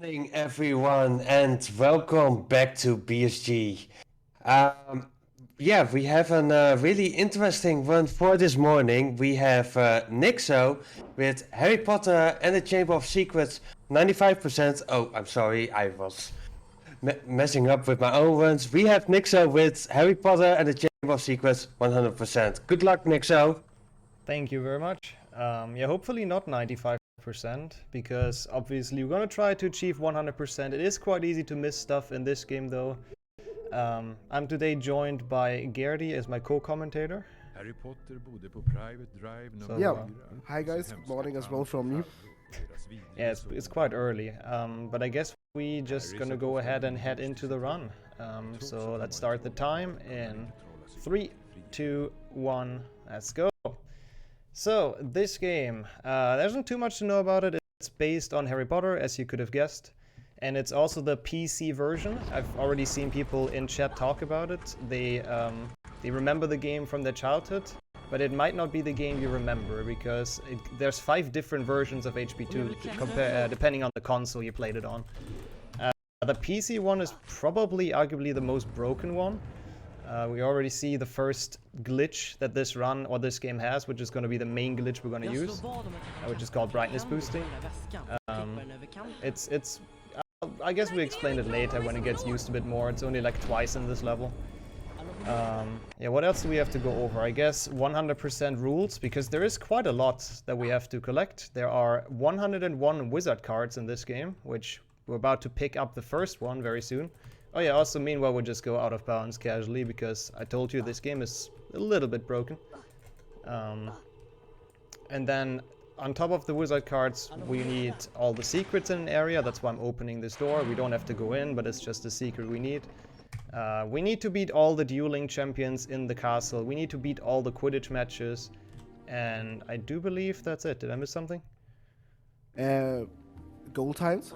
Evening, everyone, and welcome back to BSG. Um, yeah, we have a really interesting one for this morning. We have nixxo with Harry Potter and the Chamber of Secrets 95%. Oh, I'm sorry, I was messing up with my own ones. We have nixxo with Harry Potter and the Chamber of Secrets 100%. Good luck, nixxo. Thank you very much. Yeah, hopefully not 95%, because obviously we're gonna try to achieve 100%. It is quite easy to miss stuff in this game though. I'm today joined by Gerdi as my co-commentator. Harry Potter bodde på Private Drive nummer Yeah. 4. Hi guys, good morning as well from me. Yeah, it's quite early, but I guess we just gonna go ahead and head into the run. So let's start the time in 3, 2, 1, let's go. So this game, there isn't too much to know about it. It's based on Harry Potter, as you could have guessed. And it's also the PC version. I've already seen people in chat talk about it. They remember the game from their childhood, but it might not be the game you remember because there's 5 different versions of HP2 depending on the console you played it on. The PC one is probably arguably the most broken one. We already see the first glitch that this run or this game has, which is going to be the main glitch we're going to use, which is called brightness boosting. I guess we explain it later when it gets used a bit more. It's only like twice in this level. Yeah, what else do we have to go over? I guess 100% rules, because there is quite a lot that we have to collect. There are 101 wizard cards in this game, which we're about to pick up the first one very soon. Oh yeah, also meanwhile we'll just go out of bounds casually, because I told you this game is a little bit broken. And then on top of the wizard cards, we need all the secrets in an area. That's why I'm opening this door. We don't have to go in, but it's just a secret we need. We need to beat all the dueling champions in the castle. We need to beat all the Quidditch matches. And I do believe that's it. Did I miss something? Goal times.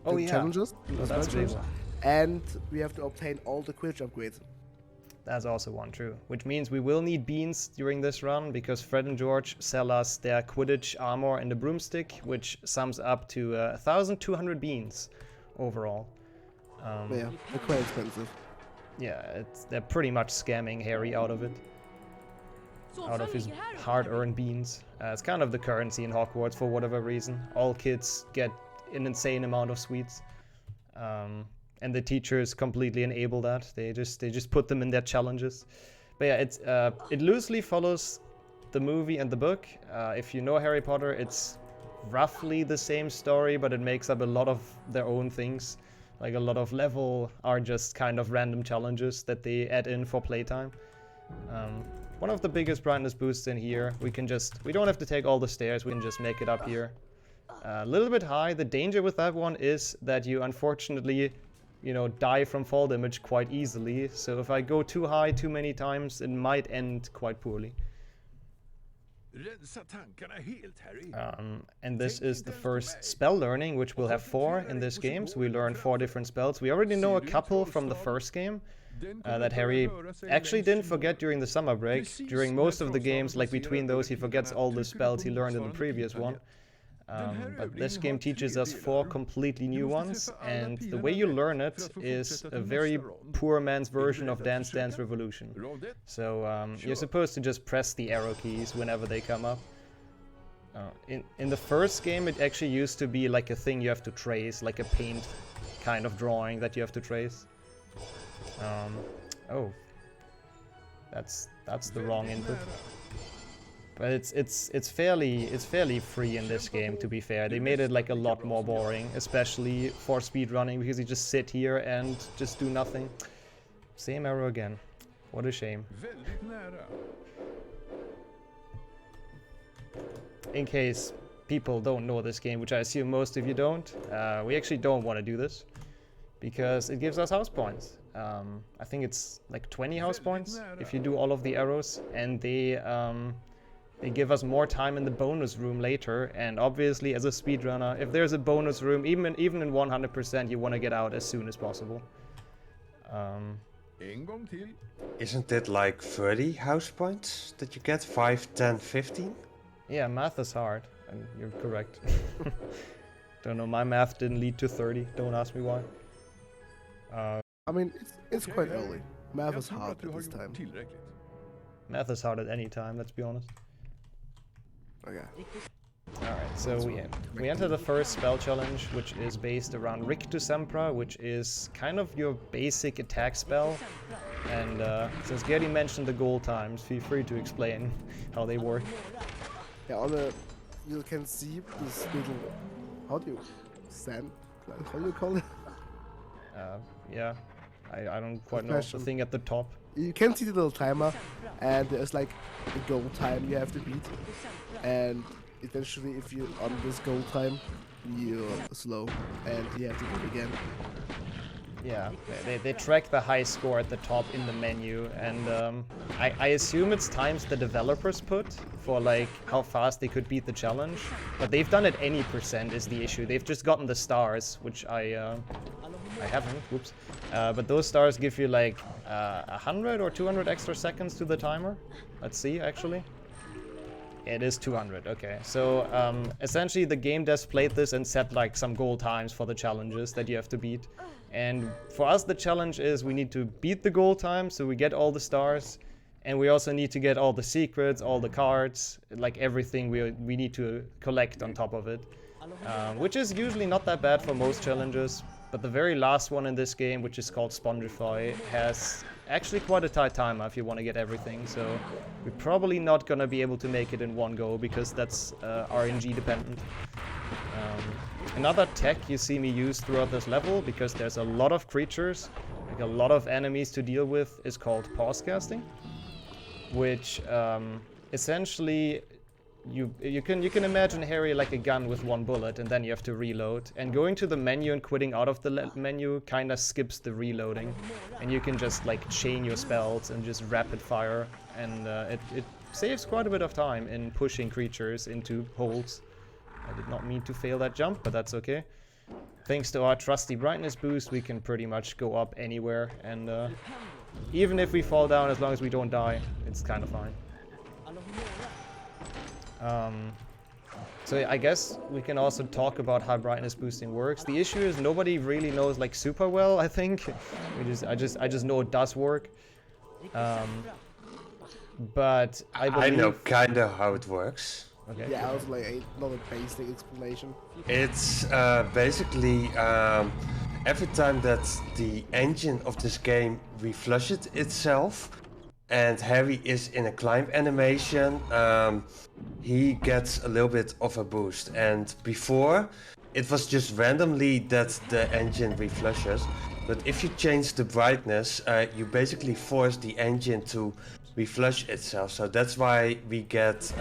Oh yeah. Challenges. Oh, that's a big one. And we have to obtain all the Quidditch upgrades. That's also one, true. Which means we will need beans during this run, because Fred and George sell us their Quidditch armor and the broomstick, which sums up to 1,200 beans overall. Yeah, they're quite expensive. Yeah, they're pretty much scamming Harry out of it. Out of his hard-earned beans. It's kind of the currency in Hogwarts for whatever reason. All kids get an insane amount of sweets. And the teachers completely enable that. They just put them in their challenges. But yeah, it loosely follows the movie and the book. If you know Harry Potter, it's roughly the same story, but it makes up a lot of their own things. Like a lot of level are just kind of random challenges that they add in for playtime. One of the biggest brightness boosts in here, we don't have to take all the stairs, we can just make it up here. A little bit high. The danger with that one is that you unfortunately, die from fall damage quite easily. So if I go too high too many times, it might end quite poorly. And this is the first spell learning, which we'll have 4 in this game. So we learn 4 different spells. We already know a couple from the first game that Harry actually didn't forget during the summer break. During most of the games, like between those, he forgets all the spells he learned in the previous one. But this game teaches us 4 completely new ones, and the way you learn it is a very poor man's version of Dance Dance Revolution. So you're supposed to just press the arrow keys whenever they come up. In the first game, it actually used to be like a thing you have to trace, like a paint kind of drawing that you have to trace. Oh, that's the wrong input. But it's fairly free in this game, to be fair. They made it like a lot more boring, especially for speedrunning, because you just sit here and just do nothing. Same arrow again. What a shame. In case people don't know this game, which I assume most of you don't, we actually don't want to do this, because it gives us house points. I think it's like 20 house points if you do all of the arrows, and they give us more time in the bonus room later. And obviously, as a speedrunner, if there's a bonus room, even in 100%, you want to get out as soon as possible. Isn't it like 30 house points that you get? 5, 10, 15? Yeah, math is hard, and you're correct. Don't know, my math didn't lead to 30, don't ask me why. I mean, it's quite early. Math is hard at this time. Math is hard at any time, let's be honest. Okay. Alright, so we enter the first spell challenge, which is based around Rick to Sempra, which is kind of your basic attack spell. And since Gary mentioned the goal times, feel free to explain how they work. Yeah, you can see this little, how do you call it? Yeah, I don't quite know the thing at the top. You can see the little timer, and there's like a goal time you have to beat. And eventually, if you're on this goal time, you're slow, and you have to do it again. Yeah, they track the high score at the top in the menu, and I assume it's times the developers put for like how fast they could beat the challenge. But they've done it any percent is the issue. They've just gotten the stars, which I haven't. Whoops. But those stars give you like 100 or 200 extra seconds to the timer. Let's see, actually. It is 200, okay. So essentially the game devs played this and set like some goal times for the challenges that you have to beat. And for us the challenge is we need to beat the goal time so we get all the stars. And we also need to get all the secrets, all the cards, like everything we need to collect on top of it. Which is usually not that bad for most challenges. But the very last one in this game, which is called Spongify, has actually quite a tight timer if you want to get everything. So we're probably not going to be able to make it in one go because that's RNG dependent. Another tech you see me use throughout this level, because there's a lot of creatures, like a lot of enemies to deal with, is called pause casting. Which essentially you can imagine Harry like a gun with one bullet, and then you have to reload. And going to the menu and quitting out of the menu kind of skips the reloading, and you can just like chain your spells and just rapid fire, and it saves quite a bit of time in pushing creatures into holes. I did not mean to fail that jump, but that's okay. Thanks to our trusty brightness boost, we can pretty much go up anywhere, and even if we fall down, as long as we don't die, it's kind of fine. So I guess we can also talk about how brightness boosting works. The issue is nobody really knows like super well, I think. I just know it does work. But I believe... I know kinda how it works. Okay. Yeah, I was like another basic explanation. It's basically every time that the engine of this game reflushes itself and Harry is in a climb animation, he gets a little bit of a boost. And before, it was just randomly that the engine reflushes. But if you change the brightness, you basically force the engine to reflush itself. So that's why we get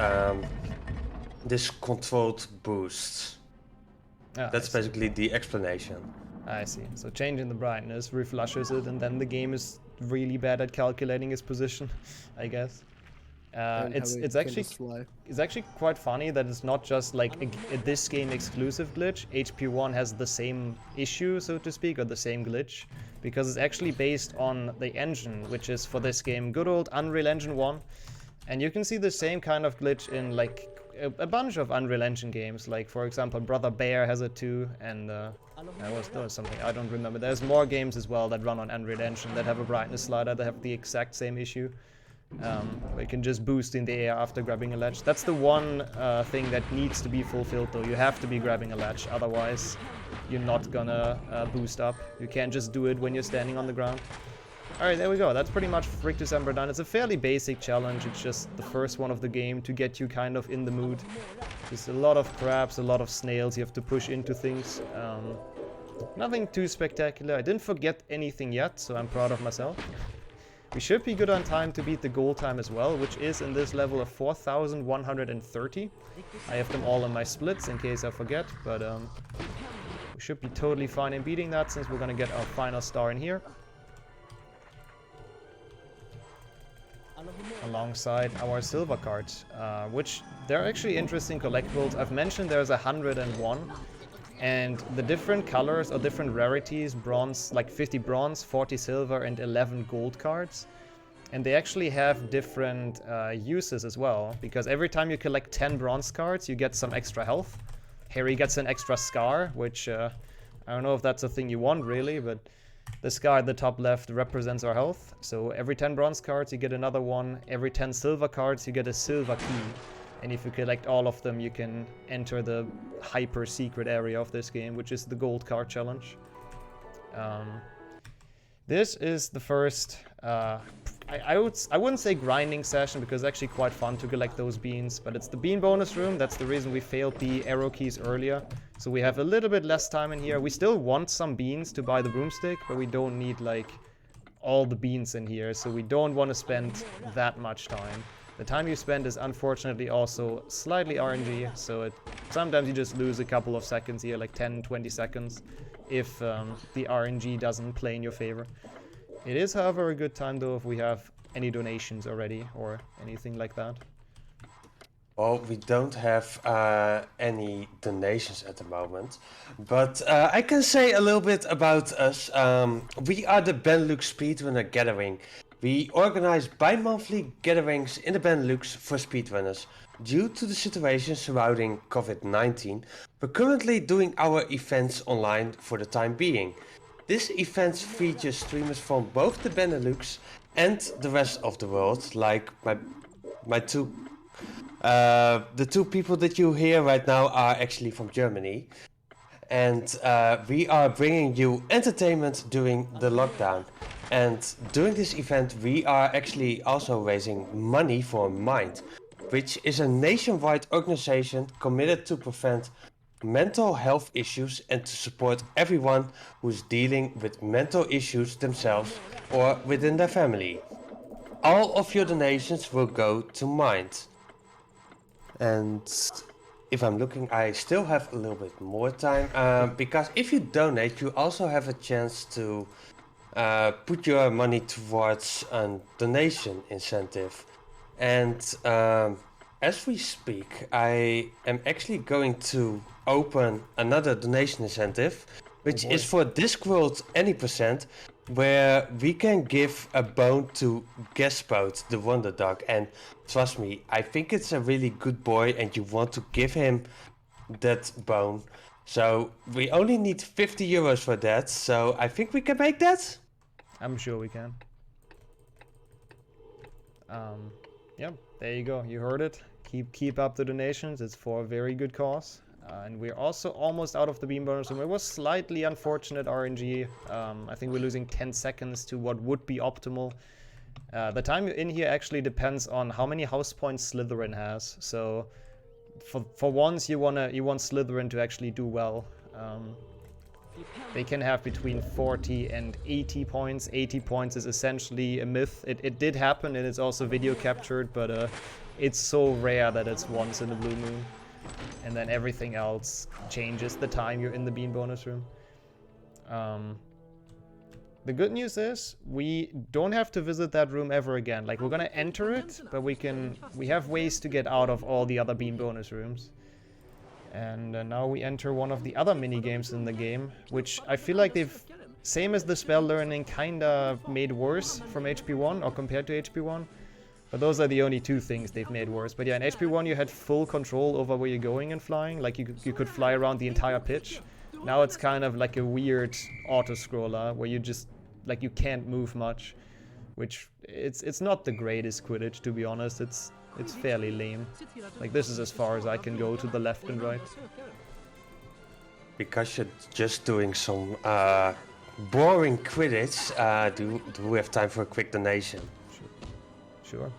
this controlled boost. Ah, That's basically the explanation. I see. So changing the brightness reflushes it, and then the game is really bad at calculating its position, I guess. It's actually quite funny that it's not just like a this game exclusive glitch. HP1 has the same issue, so to speak, or the same glitch, because it's actually based on the engine, which is for this game good old Unreal Engine 1. And you can see the same kind of glitch in like a bunch of Unreal Engine games. Like for example, Brother Bear has it too, and there was something I don't remember. There's more games as well that run on Unreal Engine that have a brightness slider that have the exact same issue. Where you can just boost in the air after grabbing a ledge. That's the one thing that needs to be fulfilled though. You have to be grabbing a ledge, otherwise you're not gonna boost up. You can't just do it when you're standing on the ground. Alright, there we go. That's pretty much Rick December done. It's a fairly basic challenge. It's just the first one of the game to get you kind of in the mood. Just a lot of crabs, a lot of snails. You have to push into things. Nothing too spectacular. I didn't forget anything yet, so I'm proud of myself. We should be good on time to beat the goal time as well, which is in this level of 4,130. I have them all in my splits in case I forget, but we should be totally fine in beating that since we're gonna get our final star in here. Alongside our silver cards, which they're actually interesting collectibles. I've mentioned there's 101, and the different colors or different rarities, bronze, like 50 bronze, 40 silver, and 11 gold cards. And they actually have different uses as well, because every time you collect 10 bronze cards, you get some extra health. Harry gets an extra scar, which I don't know if that's a thing you want really, but the scar at the top left represents our health. So every 10 bronze cards you get another one, every 10 silver cards you get a silver key. And if you collect all of them, you can enter the hyper secret area of this game, which is the gold card challenge. This is the first, I wouldn't say grinding session, because it's actually quite fun to collect those beans, but it's the bean bonus room. That's the reason we failed the arrow keys earlier. So we have a little bit less time in here. We still want some beans to buy the broomstick, but we don't need like all the beans in here, so we don't want to spend that much time. The time you spend is unfortunately also slightly RNG, so sometimes you just lose a couple of seconds here, like 10-20 seconds, if the RNG doesn't play in your favor. It is, however, a good time though if we have any donations already or anything like that. Well, we don't have any donations at the moment, but I can say a little bit about us. We are the Benelux Speedrunner Gathering. We organize bi-monthly gatherings in the Benelux for speedrunners. Due to the situation surrounding COVID-19, we're currently doing our events online for the time being. This event features streamers from both the Benelux and the rest of the world, like the two people that you hear right now are actually from Germany. And we are bringing you entertainment during the lockdown. And during this event, we are actually also raising money for Mind, which is a nationwide organization committed to prevent mental health issues and to support everyone who's dealing with mental issues themselves or within their family. All of your donations will go to Mind. And if I'm looking, I still have a little bit more time, because if you donate, you also have a chance to put your money towards a donation incentive. And as we speak, I am actually going to open another donation incentive, which is for Discworld Any Percent, where we can give a bone to Guestboat, the Wonder Dog. And trust me, I think it's a really good boy and you want to give him that bone. So we only need 50 euros for that, so I think we can make that. I'm sure we can. Yeah, there you go. You heard it. Keep up the donations. It's for a very good cause. And we're also almost out of the beam bonus room. It was slightly unfortunate RNG. I think we're losing 10 seconds to what would be optimal. The time in here actually depends on how many house points Slytherin has. So for once you want Slytherin to actually do well. They can have between 40 and 80 points. 80 points is essentially a myth. It did happen and it's also video captured, but it's so rare that it's once in a blue moon. And then everything else changes the time you're in the bean bonus room. The good news is we don't have to visit that room ever again. Like, we're gonna enter it, but we have ways to get out of all the other bean bonus rooms. And now we enter one of the other mini games in the game, which I feel like they've, same as the spell learning, kinda made worse from HP1 or compared to HP1. But those are the only two things they've made worse. But yeah, in HP1 you had full control over where you're going and flying. Like you could fly around the entire pitch. Now it's kind of like a weird auto-scroller where you just, like, you can't move much. Which, it's not the greatest Quidditch, to be honest. It's fairly lame. Like, this is as far as I can go to the left and right. Because you're just doing some boring Quidditch, do we have time for a quick donation? Sure.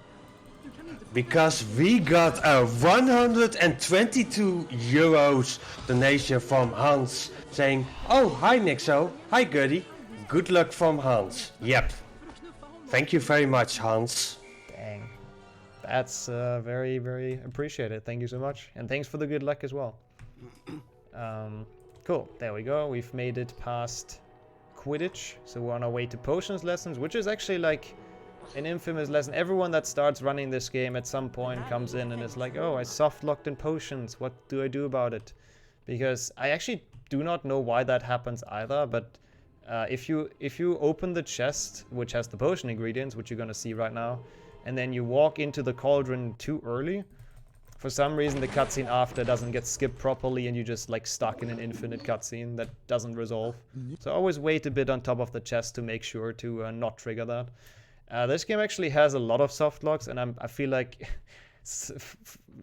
Because we got a 122 euros donation from Hans, saying, "Oh, hi Nixxo, hi Goody, good luck from Hans." Yep. Thank you very much, Hans. Dang. That's very, very appreciated. Thank you so much. And thanks for the good luck as well. Cool. There we go. We've made it past Quidditch. So we're on our way to potions lessons, which is actually like an infamous lesson. Everyone that starts running this game at some point comes in and is like, "Oh, I soft locked in potions. What do I do about it?" Because I actually do not know why that happens either, but if you open the chest, which has the potion ingredients, which you're gonna see right now, and then you walk into the cauldron too early, for some reason the cutscene after doesn't get skipped properly and you just like stuck in an infinite cutscene that doesn't resolve. So always wait a bit on top of the chest to make sure to not trigger that. This game actually has a lot of softlocks, and I feel like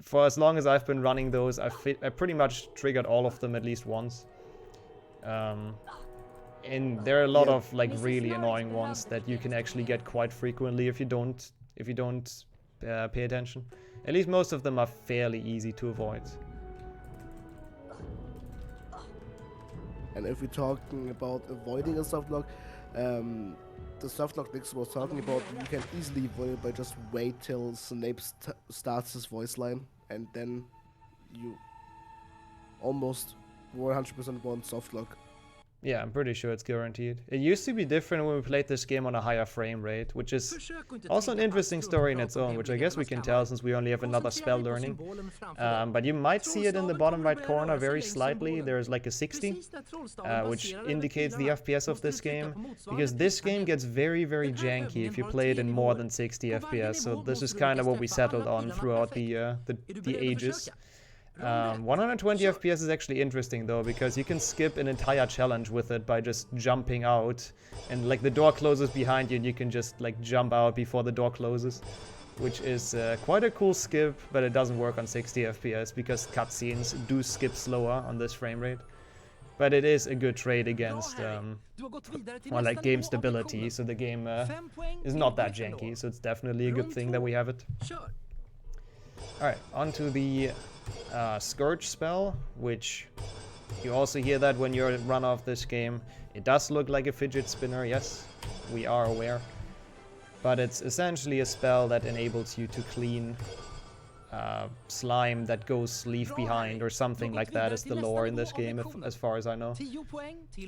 for as long as I've been running those, I pretty much triggered all of them at least once. And there are a lot of like really annoying ones that you can actually get quite frequently if you don't pay attention. At least most of them are fairly easy to avoid. And if we're talking about avoiding a softlock, the softlock nixxo was talking about, you can easily avoid it by just wait till Snape starts his voice line, and then you almost 100% want softlock. Yeah, I'm pretty sure it's guaranteed. It used to be different when we played this game on a higher frame rate, which is also an interesting story in its own, which I guess we can tell since we only have another spell learning. But you might see it in the bottom right corner very slightly. There's like a 60, which indicates the FPS of this game, because this game gets very, very janky if you play it in more than 60 FPS. So this is kind of what we settled on throughout the ages. 120 FPS is actually interesting though, because you can skip an entire challenge with it by just jumping out, and like the door closes behind you and you can just like jump out before the door closes, which is quite a cool skip, but it doesn't work on 60 FPS because cutscenes do skip slower on this frame rate. But it is a good trade against well, like game stability, so the game is not that janky, so it's definitely a good thing that we have it. Alright, on to the Scourge spell, which you also hear that when you run off this game. It does look like a fidget spinner, yes, we are aware. But it's essentially a spell that enables you to clean slime that goes leave behind or something like that is the lore in this game, as far as I know.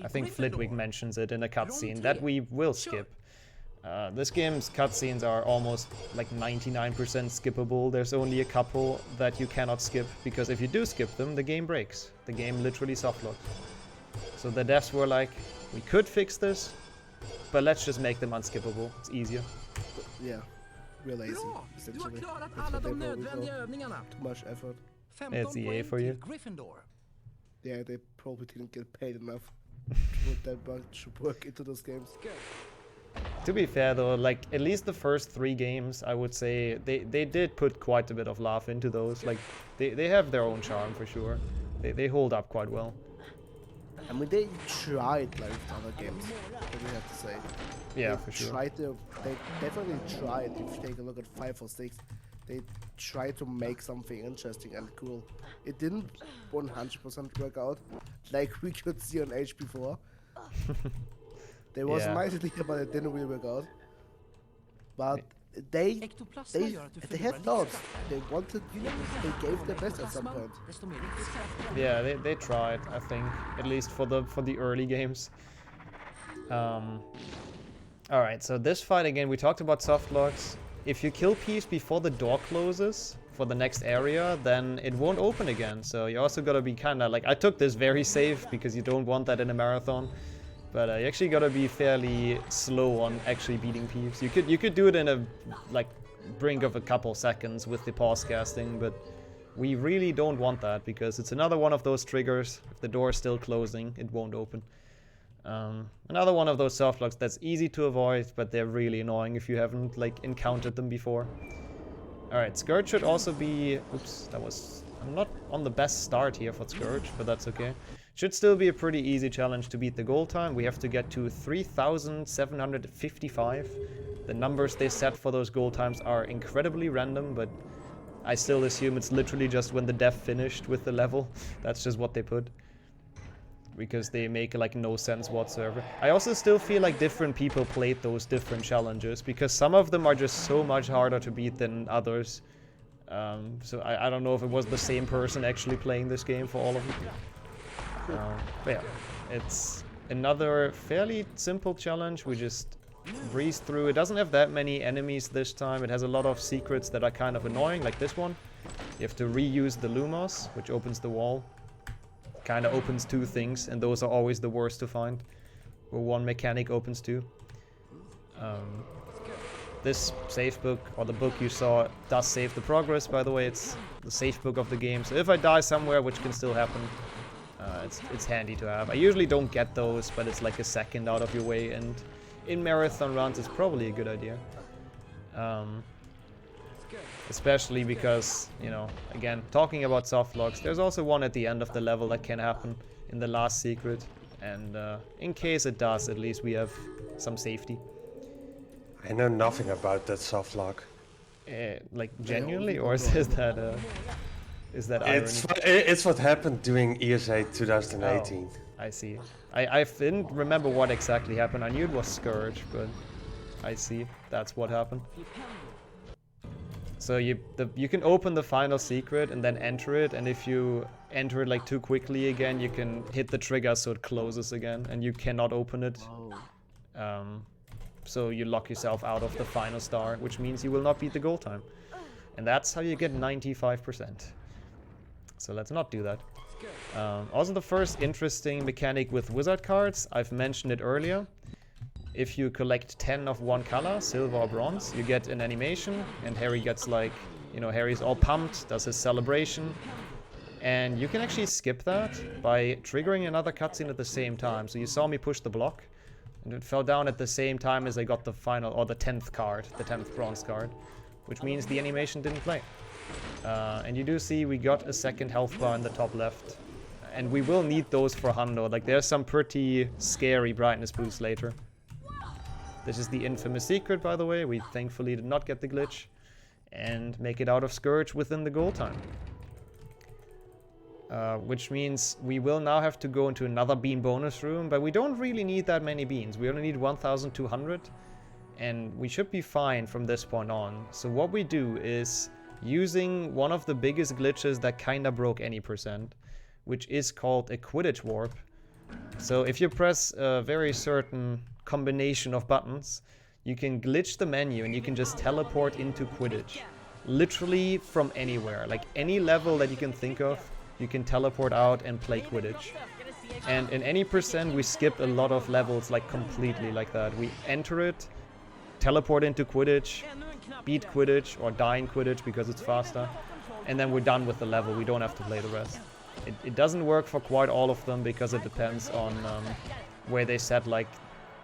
I think Flitwick mentions it in a cutscene that we will skip. This game's cutscenes are almost like 99% skippable. There's only a couple that you cannot skip, because if you do skip them, the game breaks. The game literally softlocks. So the devs were like, we could fix this, but let's just make them unskippable. It's easier. Yeah, real lazy, essentially. That's what they probably thought. Too much effort. It's EA for you. Yeah, they probably didn't get paid enough to put that much work into those games. To be fair though, like at least the first 3 games, I would say they did put quite a bit of love into those. Like they have their own charm for sure. They hold up quite well. I mean, they tried like with other games, that we have to say. Yeah, they for sure. They definitely tried. If you take a look at 5 or 6, they tried to make something interesting and cool. It didn't 100% work out, like we could see on HP4. There was a nice idea, but it didn't really work out. But they had thoughts. They gave their best at some point. Yeah, they tried, I think, at least for the early games. Alright, so this fight again, we talked about softlocks. If you kill Peeves before the door closes for the next area, then it won't open again. So you also gotta be kinda like, I took this very safe because you don't want that in a marathon. But you actually gotta be fairly slow on actually beating Peeves. You could do it in a like brink of a couple seconds with the pause casting, but we really don't want that because it's another one of those triggers. If the door is still closing, it won't open. Another one of those softlocks that's easy to avoid, but they're really annoying if you haven't like encountered them before. Alright, Scourge should also be... Oops, I'm not on the best start here for Scourge, but that's okay. Should still be a pretty easy challenge to beat the goal time. We have to get to 3,755. The numbers they set for those goal times are incredibly random, but I still assume it's literally just when the dev finished with the level. That's just what they put. Because they make like no sense whatsoever. I also still feel like different people played those different challenges, because some of them are just so much harder to beat than others. So I don't know if it was the same person actually playing this game for all of them. But yeah, it's another fairly simple challenge. We just breeze through. It doesn't have that many enemies this time. It has a lot of secrets that are kind of annoying, like this one. You have to reuse the Lumos, which opens the wall. Kind of opens 2 things, and those are always the worst to find. Where one mechanic opens 2. This save book, or the book you saw, does save the progress, by the way. It's the save book of the game, so if I die somewhere, which can still happen, it's handy to have. I usually don't get those, but it's like a second out of your way, and in marathon runs it's probably a good idea. Especially because, you know, again, talking about soft locks, there's also one at the end of the level that can happen in the last secret, and in case it does, at least we have some safety. I know nothing about that soft lock. Like genuinely, or is that irony? It's what happened during ESA 2018. Oh, I see. I didn't remember what exactly happened. I knew it was Scourge, but I see. That's what happened. So you can open the final secret and then enter it, and if you enter it like too quickly again, you can hit the trigger so it closes again, and you cannot open it. So you lock yourself out of the final star, which means you will not beat the goal time. And that's how you get 95%. So let's not do that. Also, the first interesting mechanic with wizard cards, I've mentioned it earlier. If you collect 10 of one color, silver or bronze, you get an animation, and Harry gets like, you know, Harry's all pumped, does his celebration, and you can actually skip that by triggering another cutscene at the same time. So you saw me push the block, and it fell down at the same time as I got the final, or the 10th card, the 10th bronze card, which means the animation didn't play. And you do see we got a second health bar in the top left, and we will need those for Hundo. Like, there's some pretty scary brightness boosts later. This is the infamous secret, by the way. We thankfully did not get the glitch and make it out of Scourge within the goal time. Which means we will now have to go into another bean bonus room, but we don't really need that many beans. We only need 1,200, and we should be fine from this point on. So what we do is, using one of the biggest glitches that kinda broke any percent, which is called a Quidditch warp. So if you press a very certain combination of buttons, you can glitch the menu and you can just teleport into Quidditch. Literally from anywhere. Like any level that you can think of, you can teleport out and play Quidditch. And in any percent, we skip a lot of levels like completely like that. We enter it, teleport into Quidditch, beat Quidditch or die in Quidditch because it's faster, and then we're done with the level. We don't have to play the rest. It doesn't work for quite all of them because it depends on where they set, like,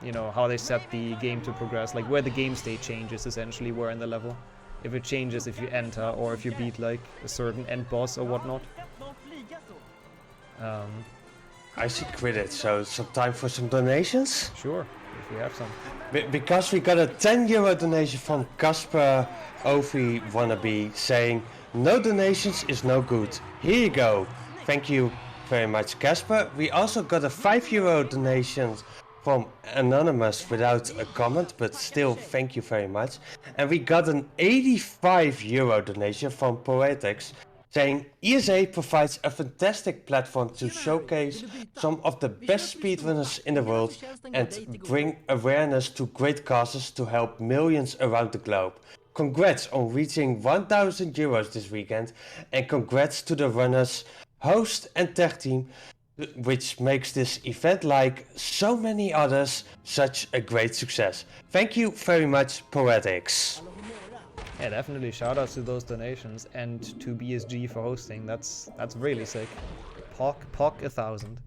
you know, how they set the game to progress, like where the game state changes essentially, where in the level. If it changes if you enter or if you beat like a certain end boss or whatnot. I see Quidditch, so some time for some donations? Sure, if we have some. Because we got a €10 donation from Casper Ovi Wannabe saying, "No donations is no good. Here you go." Thank you very much, Casper. We also got a €5 donation from Anonymous without a comment, but still thank you very much. And we got an €85 donation from Poetics saying, ESA provides a fantastic platform to showcase some of the best speedrunners in the world and bring awareness to great causes to help millions around the globe. Congrats on reaching €1,000 this weekend, and congrats to the runners, host and tech team, which makes this event, like so many others, such a great success. Thank you very much, Poetics. Yeah, definitely shout outs to those donations and to BSG for hosting. That's really sick. POC 1,000.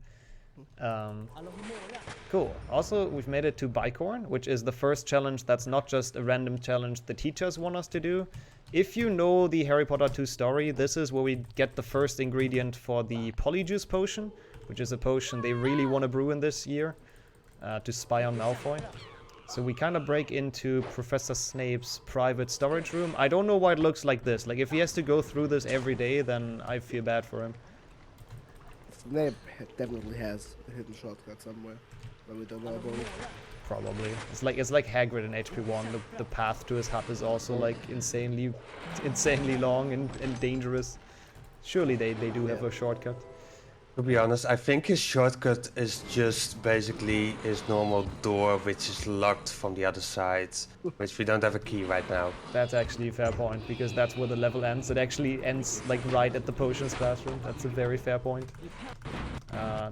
Cool. Also, we've made it to Bicorn, which is the first challenge that's not just a random challenge the teachers want us to do. If you know the Harry Potter 2 story, this is where we get the first ingredient for the Polyjuice potion, which is a potion they really want to brew in this year to spy on Malfoy. So we kind of break into Professor Snape's private storage room. I don't know why it looks like this. Like, if he has to go through this every day, then I feel bad for him. Snape definitely has a hidden shortcut somewhere that we don't know about it. Probably. It's like Hagrid in HP1. The path to his hut is also like insanely long and dangerous. Surely they do have a shortcut. To be honest, I think his shortcut is just basically his normal door, which is locked from the other side, which we don't have a key right now. That's actually a fair point, because that's where the level ends. It actually ends like right at the potions classroom. That's a very fair point.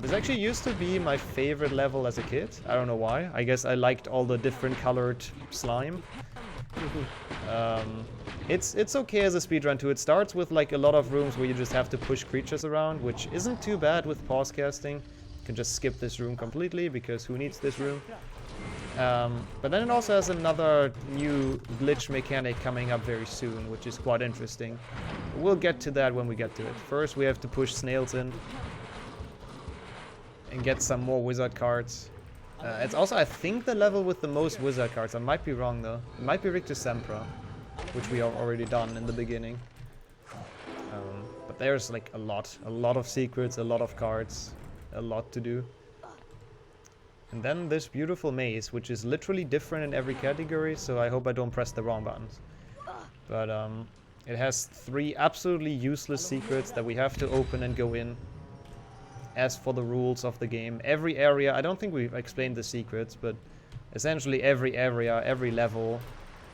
This actually used to be my favorite level as a kid. I don't know why. I guess I liked all the different colored slime. It's okay as a speedrun too. It starts with like a lot of rooms where you just have to push creatures around, which isn't too bad with pause casting. You can just skip this room completely because who needs this room? But then it also has another new glitch mechanic coming up very soon, which is quite interesting. We'll get to that when we get to it. First we have to push snails in and get some more wizard cards. It's also, I think, the level with the most wizard cards. I might be wrong though. It might be Richter Sempra, which we have already done in the beginning. But there's like a lot of secrets, a lot of cards, a lot to do. And then this beautiful maze, which is literally different in every category, so I hope I don't press the wrong buttons. But it has 3 absolutely useless secrets that we have to open and go in. As for the rules of the game, every area, I don't think we've explained the secrets, but essentially every area, every level,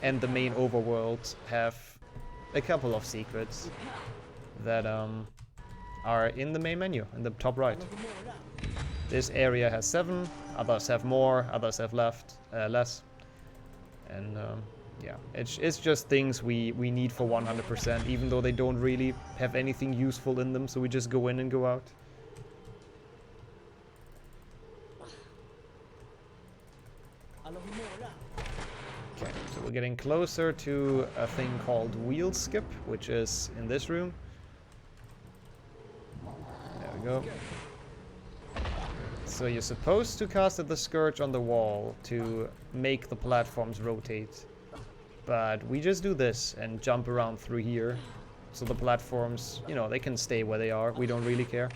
and the main overworld have a couple of secrets that are in the main menu, in the top right. This area has 7, others have more, others have less. And yeah, it's just things we need for 100%, even though they don't really have anything useful in them, so we just go in and go out. Okay, so we're getting closer to a thing called wheel skip, which is in this room. There we go. So you're supposed to cast at the scourge on the wall to make the platforms rotate. But we just do this and jump around through here. So the platforms, you know, they can stay where they are. We don't really care.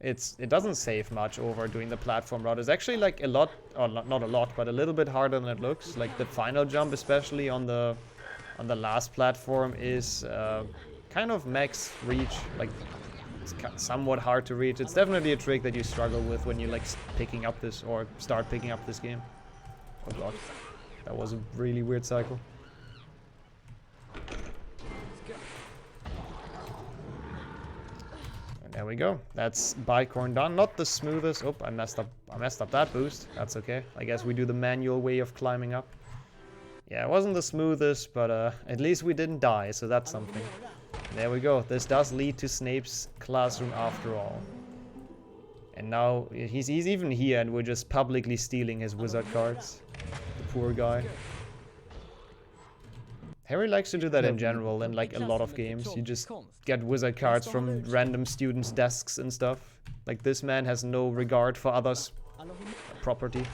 It doesn't save much over doing the platform route. It's actually like a lot, or not a lot, but a little bit harder than it looks. Like the final jump, especially on the last platform, is kind of max reach. Like it's somewhat hard to reach. It's definitely a trick that you struggle with when you like picking up this or start picking up this game. Oh god, that was a really weird cycle. There we go. That's bicorn done. Not the smoothest. Oh, I messed up that boost. That's okay. I guess we do the manual way of climbing up. Yeah, it wasn't the smoothest, but at least we didn't die, so that's something. There we go. This does lead to Snape's classroom after all. And now he's even here, and we're just publicly stealing his wizard cards. The poor guy. Harry likes to do that in general in like a lot of games. You just get wizard cards from random students' desks and stuff. Like this man has no regard for others' property.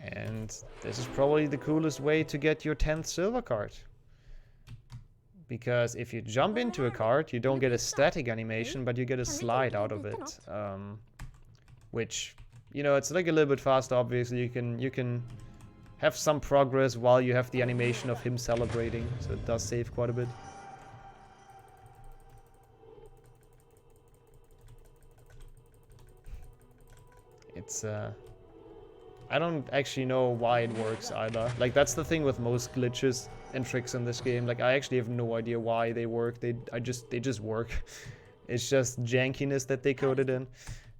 And this is probably the coolest way to get your 10th silver card. Because if you jump into a card, you don't get a static animation, but you get a slide out of it. Which, you know, it's like a little bit faster, obviously. You can have some progress while you have the animation of him celebrating, so it does save quite a bit. It's I don't actually know why it works either. Like that's the thing with most glitches and tricks in this game. Like I actually have no idea why they work. They just work. It's just jankiness that they coded in.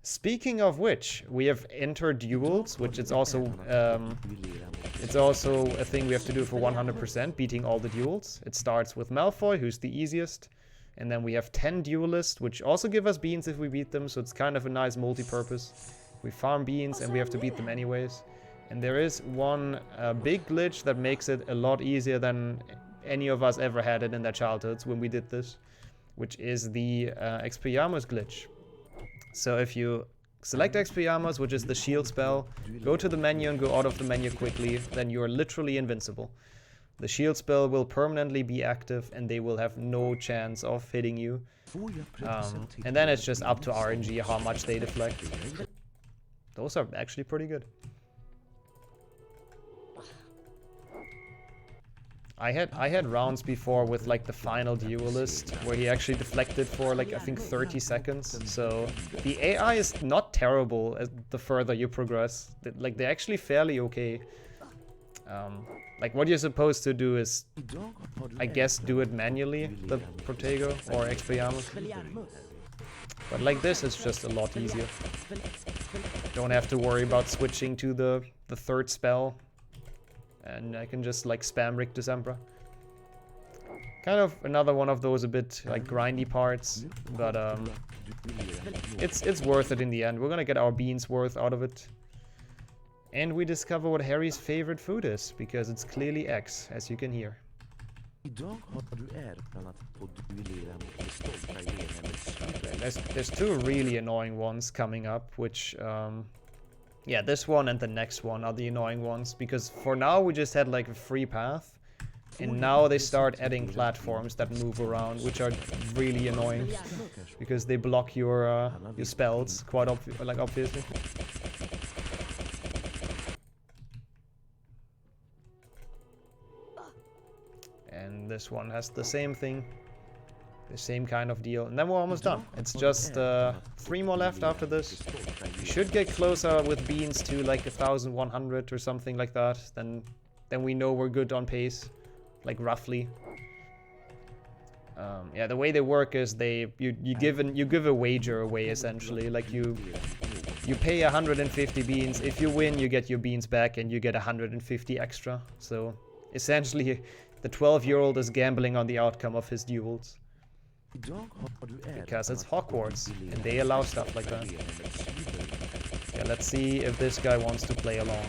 Speaking of which, we have entered duels, which it's also a thing we have to do for 100%, beating all the duels. It starts with Malfoy, who's the easiest, and then we have 10 duelists, which also give us beans if we beat them, so it's kind of a nice multi-purpose. We farm beans and we have to beat them anyways. And there is one big glitch that makes it a lot easier than any of us ever had it in their childhoods when we did this, which is the Expelliarmus glitch. So if you select Expelliarmus, which is the shield spell, go to the menu and go out of the menu quickly, then you're literally invincible. The shield spell will permanently be active and they will have no chance of hitting you. And then it's just up to RNG how much they deflect. Those are actually pretty good. I had rounds before with like the final duelist where he actually deflected for like I think 30 seconds. So the AI is not terrible as the further you progress. Like they're actually fairly okay. Like what you're supposed to do is, I guess, do it manually, the Protego or Expelliarmus. But like this, it's just a lot easier. Don't have to worry about switching to the third spell. And I can just like spam Rick Decembra. Kind of another one of those a bit like grindy parts, but it's worth it in the end. We're gonna get our beans worth out of it. And we discover what Harry's favorite food is, because it's clearly X, as you can hear. There's two really annoying ones coming up, which, yeah, this one and the next one are the annoying ones, because for now we just had like a free path, and now they start adding platforms that move around, which are really annoying, because they block your spells, quite obviously. And this one has the same thing, the same kind of deal, and then we're almost done. It's just 3 more left after this. We should get closer with beans to like 1,100 or something like that. Then we know we're good on pace, like roughly. Yeah, the way they work is you give a wager away essentially. Like you pay 150 beans. If you win, you get your beans back, and you get 150 extra. So essentially, the 12-year-old is gambling on the outcome of his duels. Because it's Hogwarts, and they allow stuff like that. Yeah, let's see if this guy wants to play along.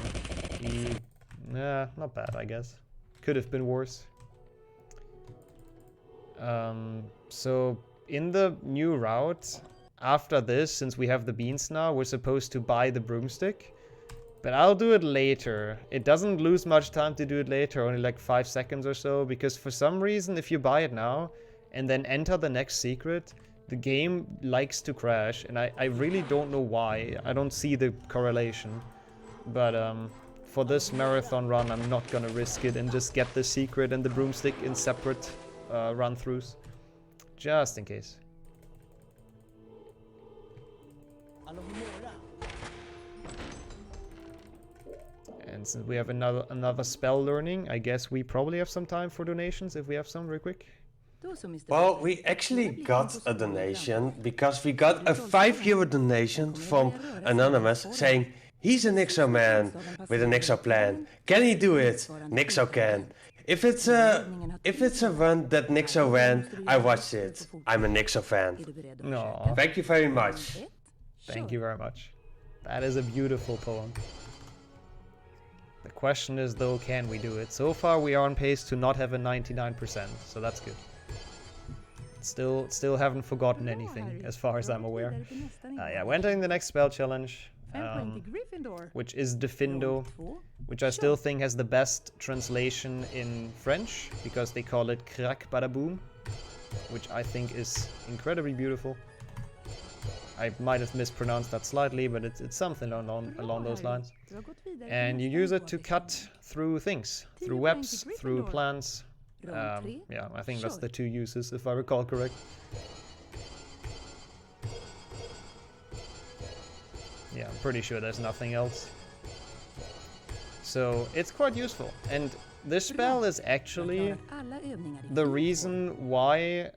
Nah, not bad, I guess. Could have been worse. So, in the new route, after this, since we have the beans now, we're supposed to buy the broomstick. But I'll do it later. It doesn't lose much time to do it later, only like 5 seconds or so, because for some reason, if you buy it now and then enter the next secret, the game likes to crash, and I really don't know why. I don't see the correlation. But for this marathon run, I'm not gonna risk it and just get the secret and the broomstick in separate run-throughs, just in case. And since we have another spell learning, I guess we probably have some time for donations, if we have some real quick. Well, we actually got a donation because we got a €5 donation from Anonymous saying he's a nixxo man with a nixxo plan. Can he do it? Nixxo can. If it's a run that nixxo ran, I watched it. I'm a nixxo fan. No. Thank you very much. Thank you very much. That is a beautiful poem. The question is though, can we do it? So far we are on pace to not have a 99%, so that's good. Still haven't forgotten anything, as far as I'm aware. Yeah, we're entering the next spell challenge, which is Defindo, which I still think has the best translation in French, because they call it Crac Badaboom, which I think is incredibly beautiful. I might have mispronounced that slightly, but it's something along those lines. And you use it to cut through things, through webs, through plants. Yeah, I think that's the 2 uses, if I recall correct. Yeah, I'm pretty sure there's nothing else. So it's quite useful, and this spell is actually the reason why,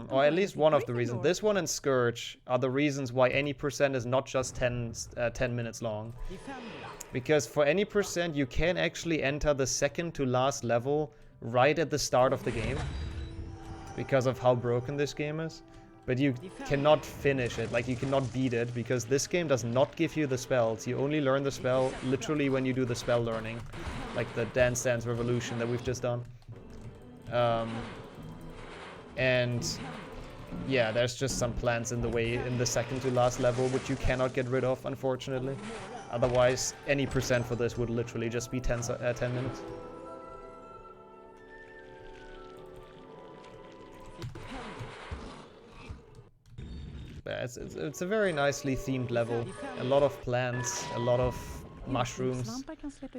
or at least one of the reasons. This one and Scourge are the reasons why any percent is not just 10 minutes long. Because for any percent, you can actually enter the second to last level right at the start of the game, because of how broken this game is. But you cannot finish it, like you cannot beat it, because this game does not give you the spells. You only learn the spell literally when you do the spell learning, like the Dance Dance Revolution that we've just done. And yeah, there's just some plants in the way in the second to last level, which you cannot get rid of, unfortunately. Otherwise, any percent for this would literally just be 10 minutes. It's a very nicely themed level. A lot of plants, a lot of mushrooms,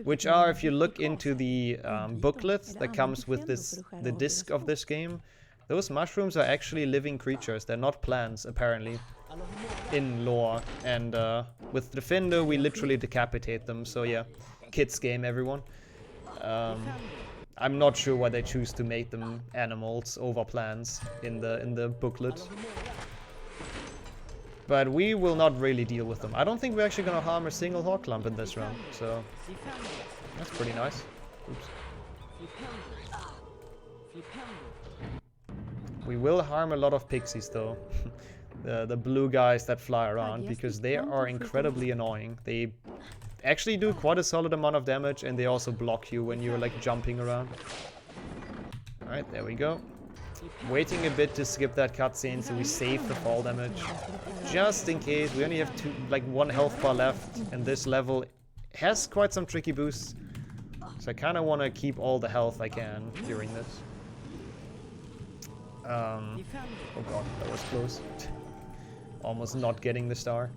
which are, if you look into the booklet that comes with the disc of this game, those mushrooms are actually living creatures. They're not plants, apparently, in lore. And with Defindo, we literally decapitate them. So yeah, kids game, everyone. I'm not sure why they choose to make them animals over plants in the booklet. But we will not really deal with them. I don't think we're actually gonna harm a single hawk clump in this round, so that's pretty nice. Oops. We will harm a lot of pixies though. the blue guys that fly around, because they are incredibly annoying. They actually do quite a solid amount of damage, and they also block you when you're like jumping around. Alright, there we go. Waiting a bit to skip that cutscene so we save the fall damage. Just in case. We only have one health bar left, and this level has quite some tricky boosts. So I kind of want to keep all the health I can during this. Oh god, that was close. Almost not getting the star.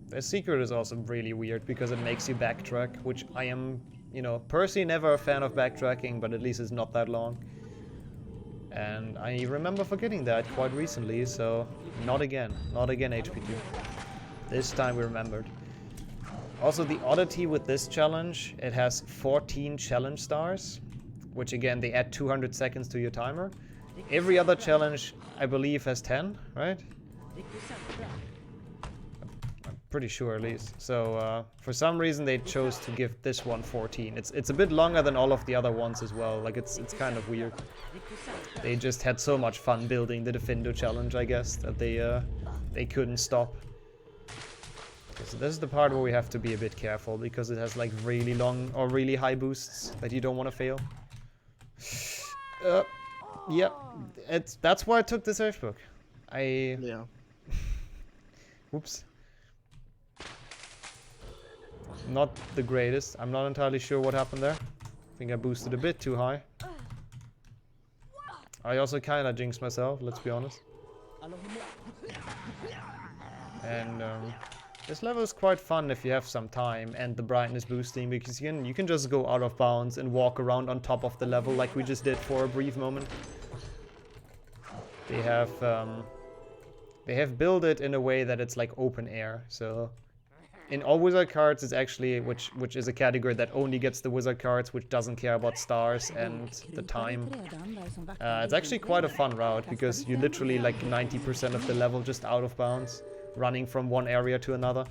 The secret is also really weird because it makes you backtrack, which I am, you know, personally never a fan of backtracking, but at least it's not that long. And I remember forgetting that quite recently, so not again. Not again, HP2. This time we remembered. Also, the oddity with this challenge, it has 14 challenge stars, which again, they add 200 seconds to your timer. Every other challenge, I believe, has 10, right? Pretty sure at least. So for some reason they chose to give this one 14. It's a bit longer than all of the other ones as well. Like it's kind of weird. They just had so much fun building the Defendo challenge, I guess, that they couldn't stop. So this is the part where we have to be a bit careful because it has like really long or really high boosts that you don't want to fail. Yep, that's why I took the search book. Yeah. Oops. Not the greatest. I'm not entirely sure what happened there. I think I boosted a bit too high. I also kind of jinxed myself, let's be honest. And this level is quite fun if you have some time and the brightness boosting, because you can just go out of bounds and walk around on top of the level like we just did for a brief moment. They have built it in a way that it's like open air, so in all wizard cards it's actually, which is a category that only gets the wizard cards, which doesn't care about stars and the time. It's actually quite a fun route because you literally like 90% of the level just out of bounds, running from one area to another.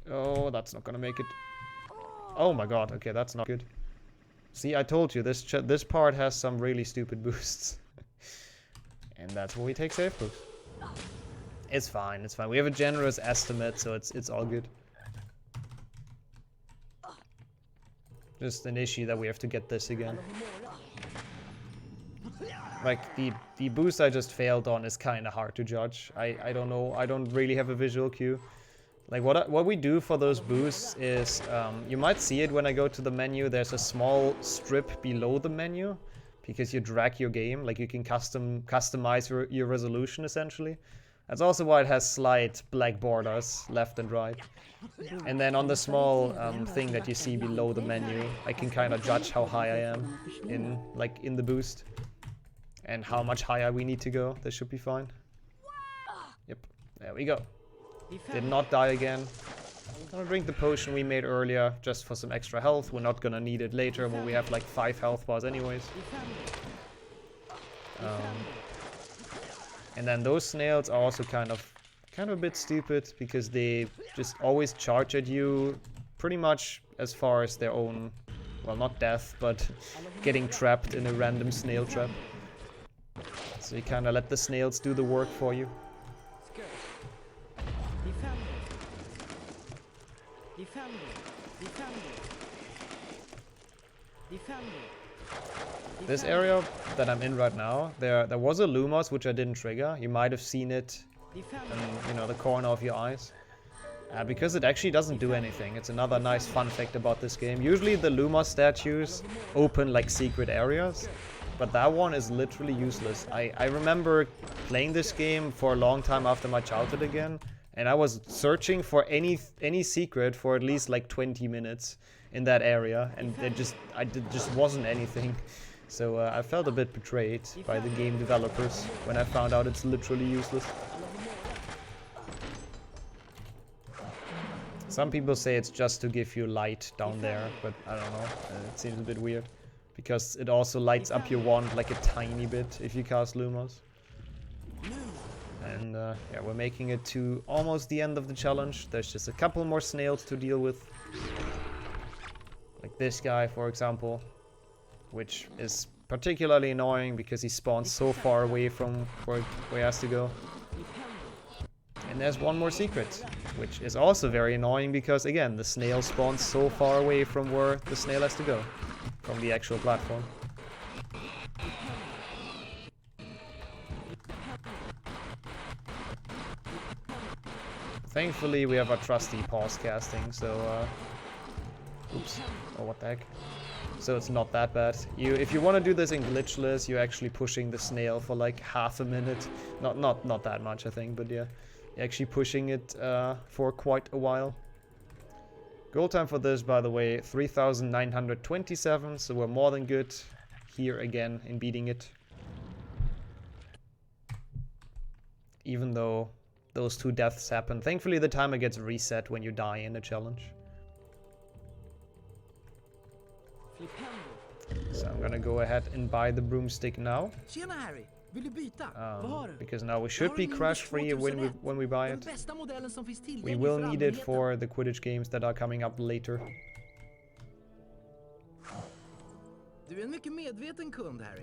Oh, that's not gonna make it. Oh my god, okay, that's not good. See, I told you, this part has some really stupid boosts. And that's where we take safe boosts. It's fine, it's fine. We have a generous estimate, so it's all good. Just an issue that we have to get this again. Like, the boost I just failed on is kind of hard to judge. I don't know, I don't really have a visual cue. Like, what we do for those boosts is, you might see it when I go to the menu, there's a small strip below the menu, because you drag your game, like you can customize your resolution, essentially. That's also why it has slight black borders left and right. And then on the small thing that you see below the menu, I can kind of judge how high I am in the boost. And how much higher we need to go. This should be fine. Yep, there we go. Did not die again. I'm gonna drink the potion we made earlier just for some extra health. We're not gonna need it later when we have like 5 health bars anyways. And then those snails are also kind of a bit stupid because they just always charge at you pretty much as far as their own, well, not death, but getting trapped in a random snail trap. So you kind of let the snails do the work for you. This area that I'm in right now, there was a Lumos which I didn't trigger. You might have seen it in, you know, the corner of your eyes. Because it actually doesn't do anything. It's another nice fun fact about this game. Usually the Lumos statues open like secret areas, but that one is literally useless. I remember playing this game for a long time after my childhood again, and I was searching for any secret for at least like 20 minutes in that area, and there just wasn't anything. So I felt a bit betrayed by the game developers when I found out it's literally useless. Some people say it's just to give you light down there, but I don't know. It seems a bit weird. Because it also lights up your wand like a tiny bit if you cast Lumos. And yeah, we're making it to almost the end of the challenge. There's just a couple more snails to deal with. Like this guy, for example. Which is particularly annoying because he spawns so far away from where he has to go. And there's one more secret, which is also very annoying because, again, the snail spawns so far away from where the snail has to go. From the actual platform. Thankfully, we have our trusty pause casting, so oops. Oh, what the heck. So it's not that bad. If you want to do this in glitchless, you're actually pushing the snail for like half a minute. Not that much, I think, but yeah. You're actually pushing it for quite a while. Goal time for this, by the way, 3,927, so we're more than good here again in beating it. Even though those 2 deaths happen. Thankfully the timer gets reset when you die in a challenge. So I'm gonna go ahead and buy the broomstick now. Because now we should be crash free when we buy it. We will need it for the Quidditch games that are coming up later.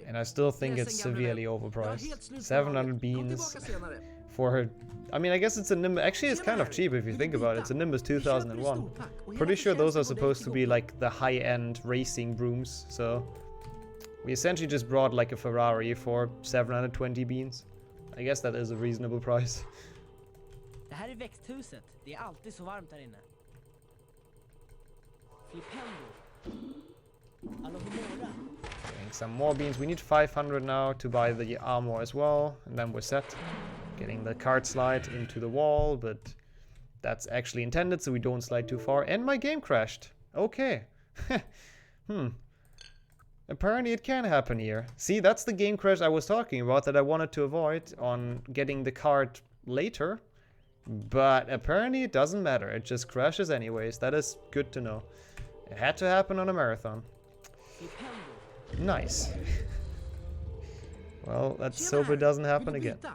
And I still think it's severely overpriced. 700 beans for... I mean, I guess it's a Nimbus... Actually, it's kind of cheap if you think about it. It's a Nimbus 2001. Pretty sure those are supposed to be like the high-end racing brooms, so... We essentially just brought like a Ferrari for 720 beans. I guess that is a reasonable price. Getting some more beans. We need 500 now to buy the armor as well, and then we're set. Getting the cart slide into the wall, but that's actually intended so we don't slide too far. And my game crashed. Okay. Apparently it can happen here. See, that's the game crash I was talking about that I wanted to avoid on getting the card later. But apparently it doesn't matter. It just crashes anyways. That is good to know. It had to happen on a marathon. Nice. Well, let's hope it doesn't happen again. Yeah,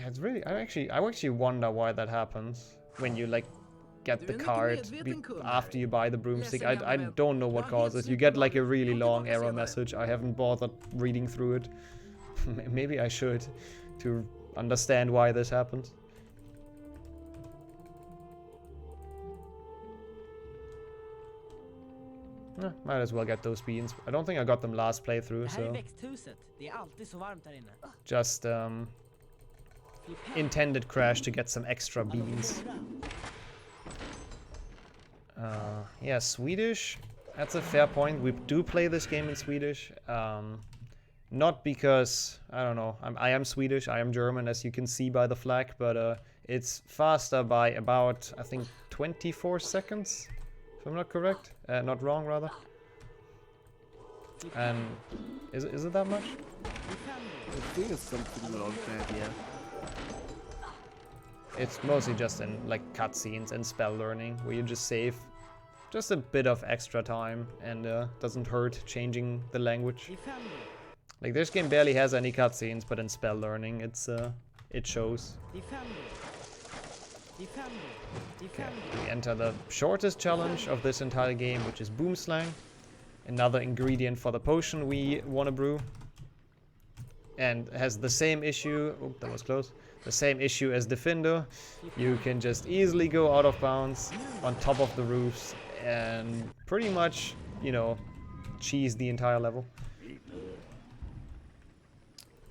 it's really... I actually wonder why that happens. When you like get the card after you buy the broomstick. I don't know what causes. You get like a really long error message. I haven't bothered reading through it. Maybe I should to understand why this happens. Might as well get those beans. I don't think I got them last playthrough, so... Just intended crash to get some extra beans. Yeah, Swedish. That's a fair point. We do play this game in Swedish. Not because, I don't know, I am Swedish, I am German, as you can see by the flag, but it's faster by about, I think, 24 seconds, if I'm not correct. Not wrong, rather. And is it that much? I think it's something around that, yeah. It's mostly just in like cutscenes and spell learning, where you just save just a bit of extra time and doesn't hurt changing the language. Like this game barely has any cutscenes, but in spell learning it shows. Okay, we enter the shortest challenge of this entire game, which is Boomslang. Another ingredient for the potion we want to brew. And has the same issue, oh, that was close, the same issue as Defendo. You can just easily go out of bounds on top of the roofs and pretty much, you know, cheese the entire level.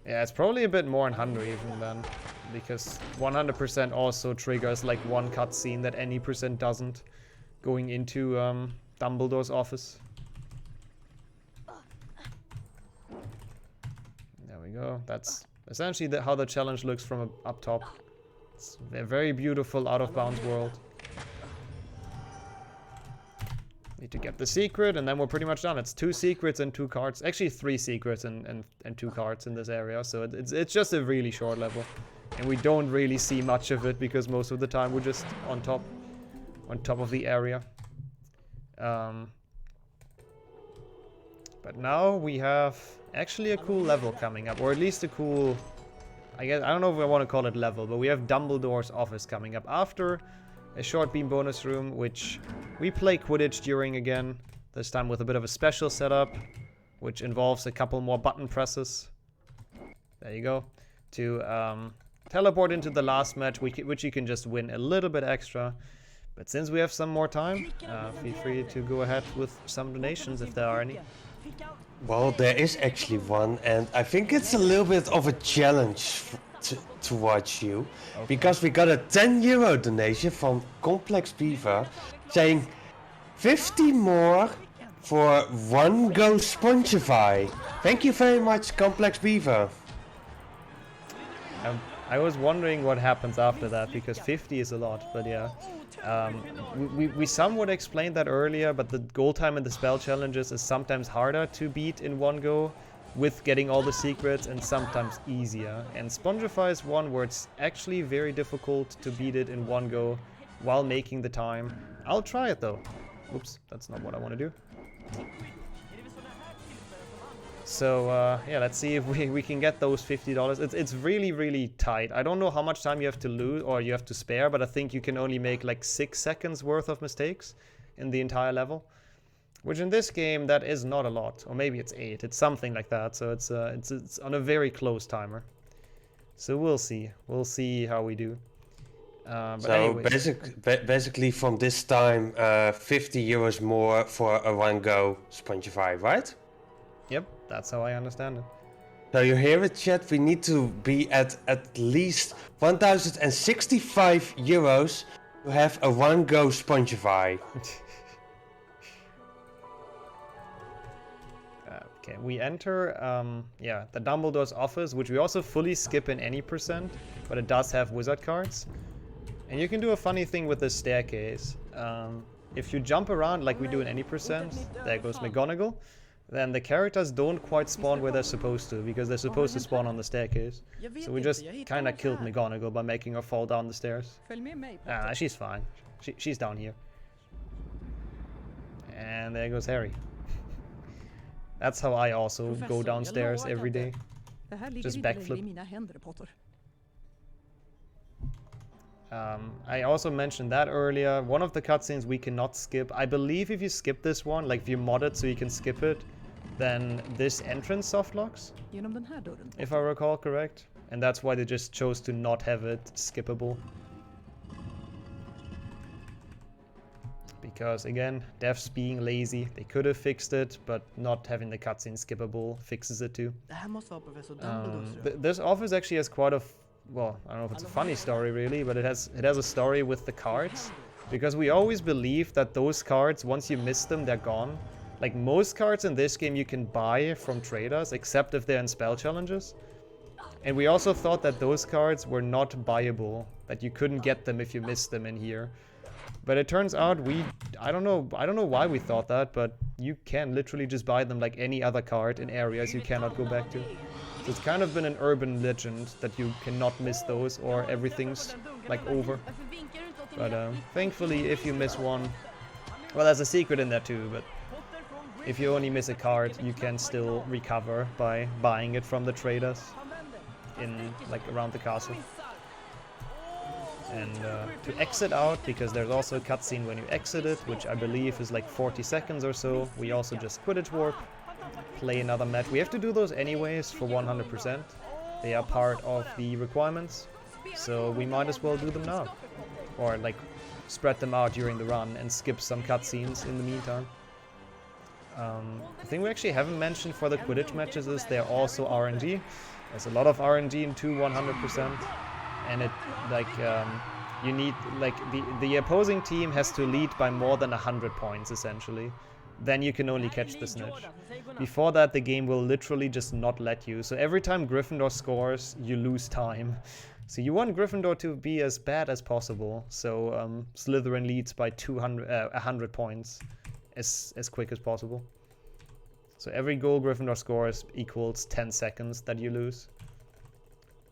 Yeah, it's probably a bit more in 100 even then, because 100% also triggers like one cutscene that any percent doesn't, going into Dumbledore's office. There we go. That's essentially how the challenge looks from up top. It's a very beautiful out-of-bounds world. Need to get the secret, and then we're pretty much done. It's 2 secrets and 2 cards. Actually, 3 secrets and 2 cards in this area. So it's just a really short level. And we don't really see much of it because most of the time we're just on top of the area. But now we have actually a cool level coming up, or at least a cool, I don't know if I want to call it level, but we have Dumbledore's office coming up after a short beam bonus room, which we play Quidditch during again, this time with a bit of a special setup, which involves a couple more button presses. There you go. To teleport into the last match, which you can just win a little bit extra. But since we have some more time, feel free to go ahead with some donations if there are any. Well, there is actually one, and I think it's a little bit of a challenge towards you, because we got a €10 donation from Complex Beaver saying 50 more for 1 Go Spongify. Thank you very much, Complex Beaver. I was wondering what happens after that, because 50 is a lot, but yeah. We somewhat explained that earlier, but the goal time in the spell challenges is sometimes harder to beat in 1 go with getting all the secrets, and sometimes easier. And Spongify is one where it's actually very difficult to beat it in 1 go while making the time. I'll try it though. Oops, that's not what I want to do. So yeah, let's see if we can get those $50. It's really, really tight. I don't know how much time you have to lose or you have to spare, but I think you can only make like 6 seconds worth of mistakes in the entire level. Which in this game, that is not a lot. Or maybe it's 8. It's something like that. So it's on a very close timer. So we'll see. We'll see how we do. But So anyways. basically from this time, €50 more for a 1 Go Spongify, right? Yep, that's how I understand it. So you hear it, chat? We need to be at least €1,065 to have a 1 Go Spongify. Okay, we enter, yeah, the Dumbledore's office, which we also fully skip in any %, but it does have wizard cards. And you can do a funny thing with this staircase. If you jump around like we do in any %, there goes McGonagall, then the characters don't quite spawn where they're supposed to, because they're supposed to spawn on the staircase. So we just kind of killed McGonagall by making her fall down the stairs. She's fine. She's down here. And there goes Harry. That's how I also go downstairs every day. Just backflip. I also mentioned that earlier. One of the cutscenes we cannot skip. I believe if you skip this one, like if you mod it so you can skip it, then this entrance soft locks, if I recall correct. And that's why they just chose to not have it skippable. Because again, devs being lazy, they could have fixed it, but not having the cutscene skippable fixes it too. This office actually has quite a, well, I don't know if it's a funny story really, but it has a story with the cards. Because we always believe that those cards, once you miss them, they're gone. Like most cards in this game you can buy from traders, except if they're in spell challenges. And we also thought that those cards were not buyable, that you couldn't get them if you missed them in here. But it turns out I don't know why we thought that, but you can literally just buy them like any other card in areas you cannot go back to. So it's kind of been an urban legend that you cannot miss those or everything's like over. But thankfully if you miss one, well, there's a secret in there too, but if you only miss a card, you can still recover by buying it from the traders in like around the castle. And to exit out, because there's also a cutscene when you exit it, which I believe is like 40 seconds or so, we also just Quidditch warp, play another match. We have to do those anyways for 100%. They are part of the requirements, so we might as well do them now. Or like spread them out during the run and skip some cutscenes in the meantime. The thing we actually haven't mentioned for the Quidditch matches is they're also RNG. There's a lot of RNG into 100%. And it, like, you need, like, the opposing team has to lead by more than 100 points, essentially. Then you can only catch the snitch. Before that, the game will literally just not let you. So every time Gryffindor scores, you lose time. So you want Gryffindor to be as bad as possible. So Slytherin leads by 100 points. as quick as possible. So every goal Gryffindor scores equals 10 seconds that you lose.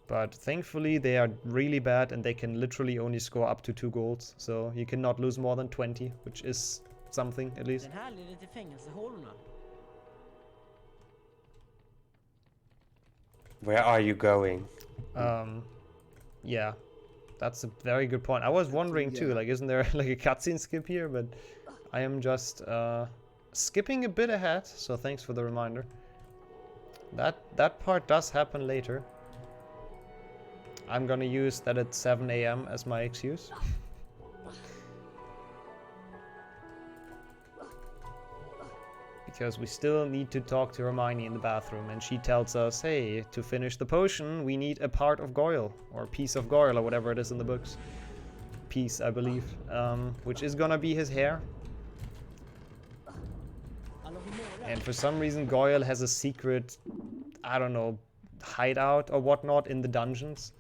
But thankfully they are really bad and they can literally only score up to 2 goals. So you cannot lose more than 20, which is something at least. Where are you going? Yeah, that's a very good point. I was wondering too, like, isn't there like a cutscene skip here? But I am just skipping a bit ahead, so thanks for the reminder. That part does happen later. I'm gonna use that at 7 AM as my excuse. Because we still need to talk to Hermione in the bathroom, and she tells us, hey, to finish the potion, we need a part of Goyle, or a piece of Goyle, or whatever it is in the books. Piece, I believe, which is gonna be his hair. And for some reason, Goyle has a secret, I don't know, hideout or whatnot in the dungeons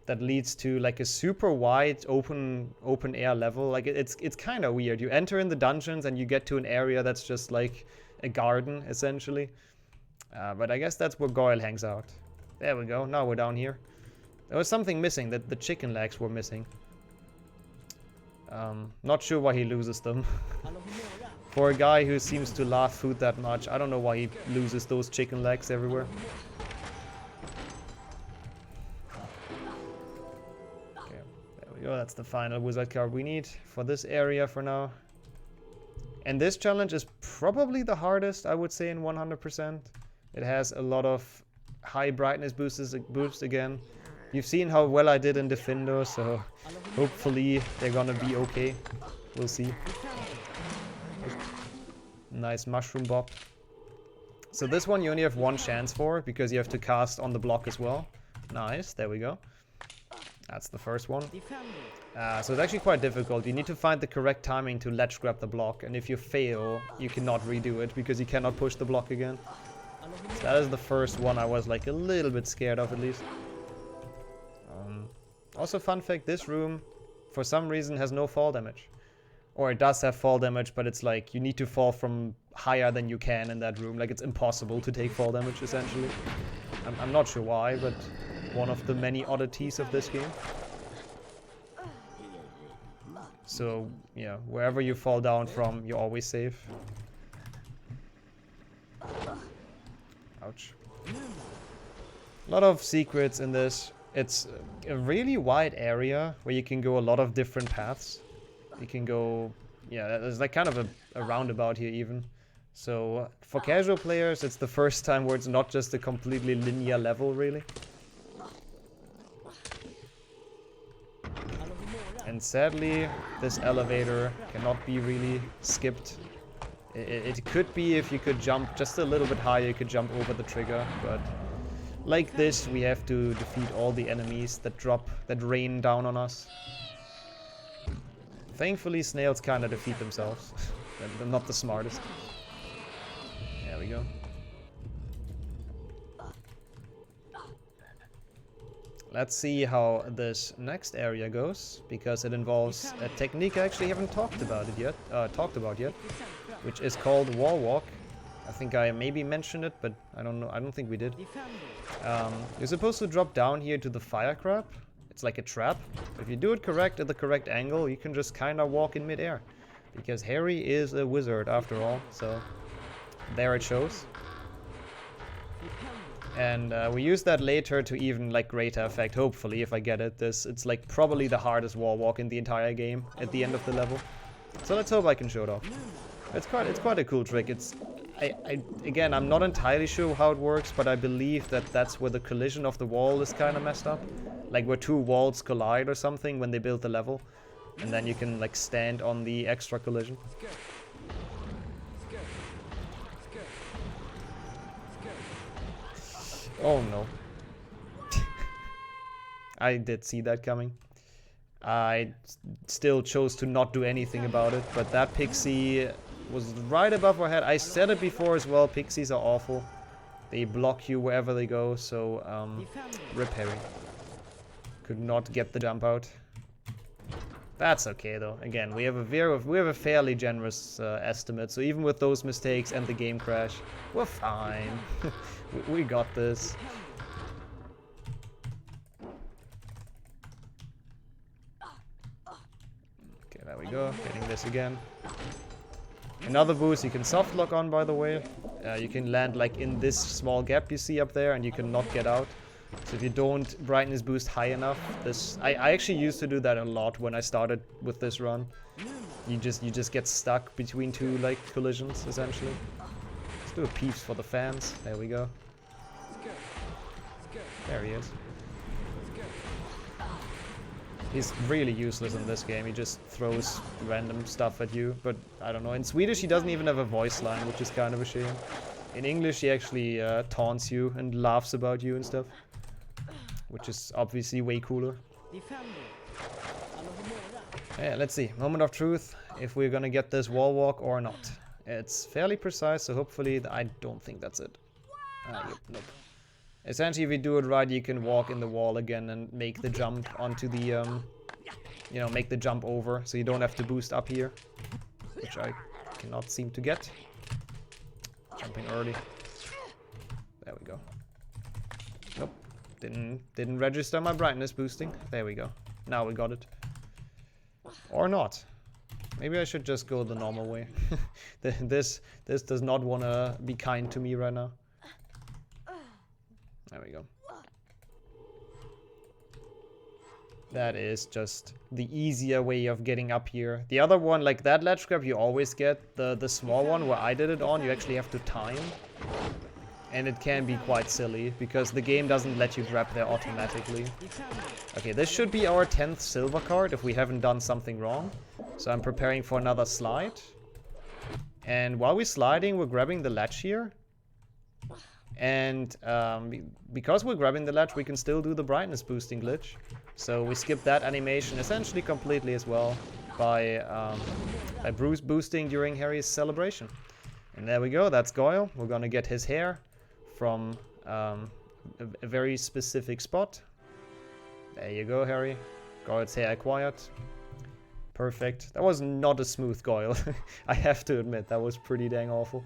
that leads to like a super wide open air level. Like it's kind of weird. You enter in the dungeons and you get to an area that's just like a garden essentially. But I guess that's where Goyle hangs out. There we go. Now we're down here. There was something missing. That the chicken legs were missing. Not sure why he loses them. For a guy who seems to love food that much, I don't know why he loses those chicken legs everywhere. That's the final wizard card we need for this area for now. And this challenge is probably the hardest, I would say, in 100%. It has a lot of high brightness boosts again. You've seen how well I did in Defender, so hopefully they're gonna be okay. We'll see. Nice mushroom bob. So this one you only have 1 chance for, because you have to cast on the block as well. Nice, there we go. That's the first one. So it's actually quite difficult. You need to find the correct timing to ledge grab the block, and if you fail, you cannot redo it because you cannot push the block again. So that is the first one I was like a little bit scared of at least. Also fun fact, this room for some reason has no fall damage. Or it does have fall damage, but it's like you need to fall from higher than you can in that room. Like it's impossible to take fall damage essentially. I'm not sure why, but one of the many oddities of this game. So, yeah, wherever you fall down from, you're always safe. Ouch. A lot of secrets in this. It's a really wide area where you can go a lot of different paths. You can go, yeah, there's like kind of a roundabout here even. So, for casual players, it's the first time where it's not just a completely linear level, really. And sadly, this elevator cannot be really skipped. It could be if you could jump just a little bit higher, you could jump over the trigger, but like this, we have to defeat all the enemies that rain down on us. Thankfully, snails kind of defeat themselves. They're not the smartest. There we go. Let's see how this next area goes, because it involves a technique I actually haven't talked about yet, which is called wall walk. I think I maybe mentioned it, but I don't know. I don't think we did. You're supposed to drop down here to the fire crab. It's like a trap. If you do it correct at the correct angle, you can just kind of walk in midair, because Harry is a wizard after all. So there it shows. And we use that later to even like greater effect, hopefully, if I get it. It's like probably the hardest wall walk in the entire game at the end of the level. So let's hope I can show it off. It's quite a cool trick. Again, I'm not entirely sure how it works, but I believe that that's where the collision of the wall is kind of messed up. Like where 2 walls collide or something when they build the level. And then you can like stand on the extra collision. Oh no. I did see that coming. I still chose to not do anything about it, but that pixie was right above our head. I said it before as well, pixies are awful. They block you wherever they go, so rip Harry. Could not get the jump out. That's okay though. Again, we have a fairly generous estimate, so even with those mistakes and the game crash, we're fine. we got this. Okay, there we go. Getting this again. Another boost you can soft lock on, by the way. You can land like in this small gap you see up there, and you can not get out. So if you don't brightness boost high enough, I actually used to do that a lot when I started with this run. You just get stuck between two like collisions essentially. Let's do a peeps for the fans. There we go. There he is. He's really useless in this game. He just throws random stuff at you. But I don't know. In Swedish he doesn't even have a voice line, which is kind of a shame. In English he actually taunts you and laughs about you and stuff, which is obviously way cooler. Yeah, let's see. Moment of truth, if we're gonna get this wall walk or not. It's fairly precise, so hopefully I don't think that's it. Yep, nope. Essentially, if you do it right, you can walk in the wall again and make the jump onto the, you know, make the jump over, so you don't have to boost up here, which I cannot seem to get. Jumping early. There we go. Nope. Didn't register my brightness boosting. There we go. Now we got it. Or not. Maybe I should just go the normal way. This does not want to be kind to me right now. There we go. That is just the easier way of getting up here. The other one, like that ledge grab, you always get. The small one where I did it on, you actually have to time. And it can be quite silly, because the game doesn't let you grab there automatically. Okay, this should be our 10th silver card if we haven't done something wrong. So I'm preparing for another slide. And while we're sliding, we're grabbing the ledge here. And because we're grabbing the ledge, we can still do the brightness boosting glitch. So we skip that animation essentially completely as well by Bruce boosting during Harry's celebration. And there we go, that's Goyle. We're gonna get his hair from a very specific spot. There you go, Harry. Goyle's hair acquired. Perfect. That was not a smooth Goyle. I have to admit, that was pretty dang awful.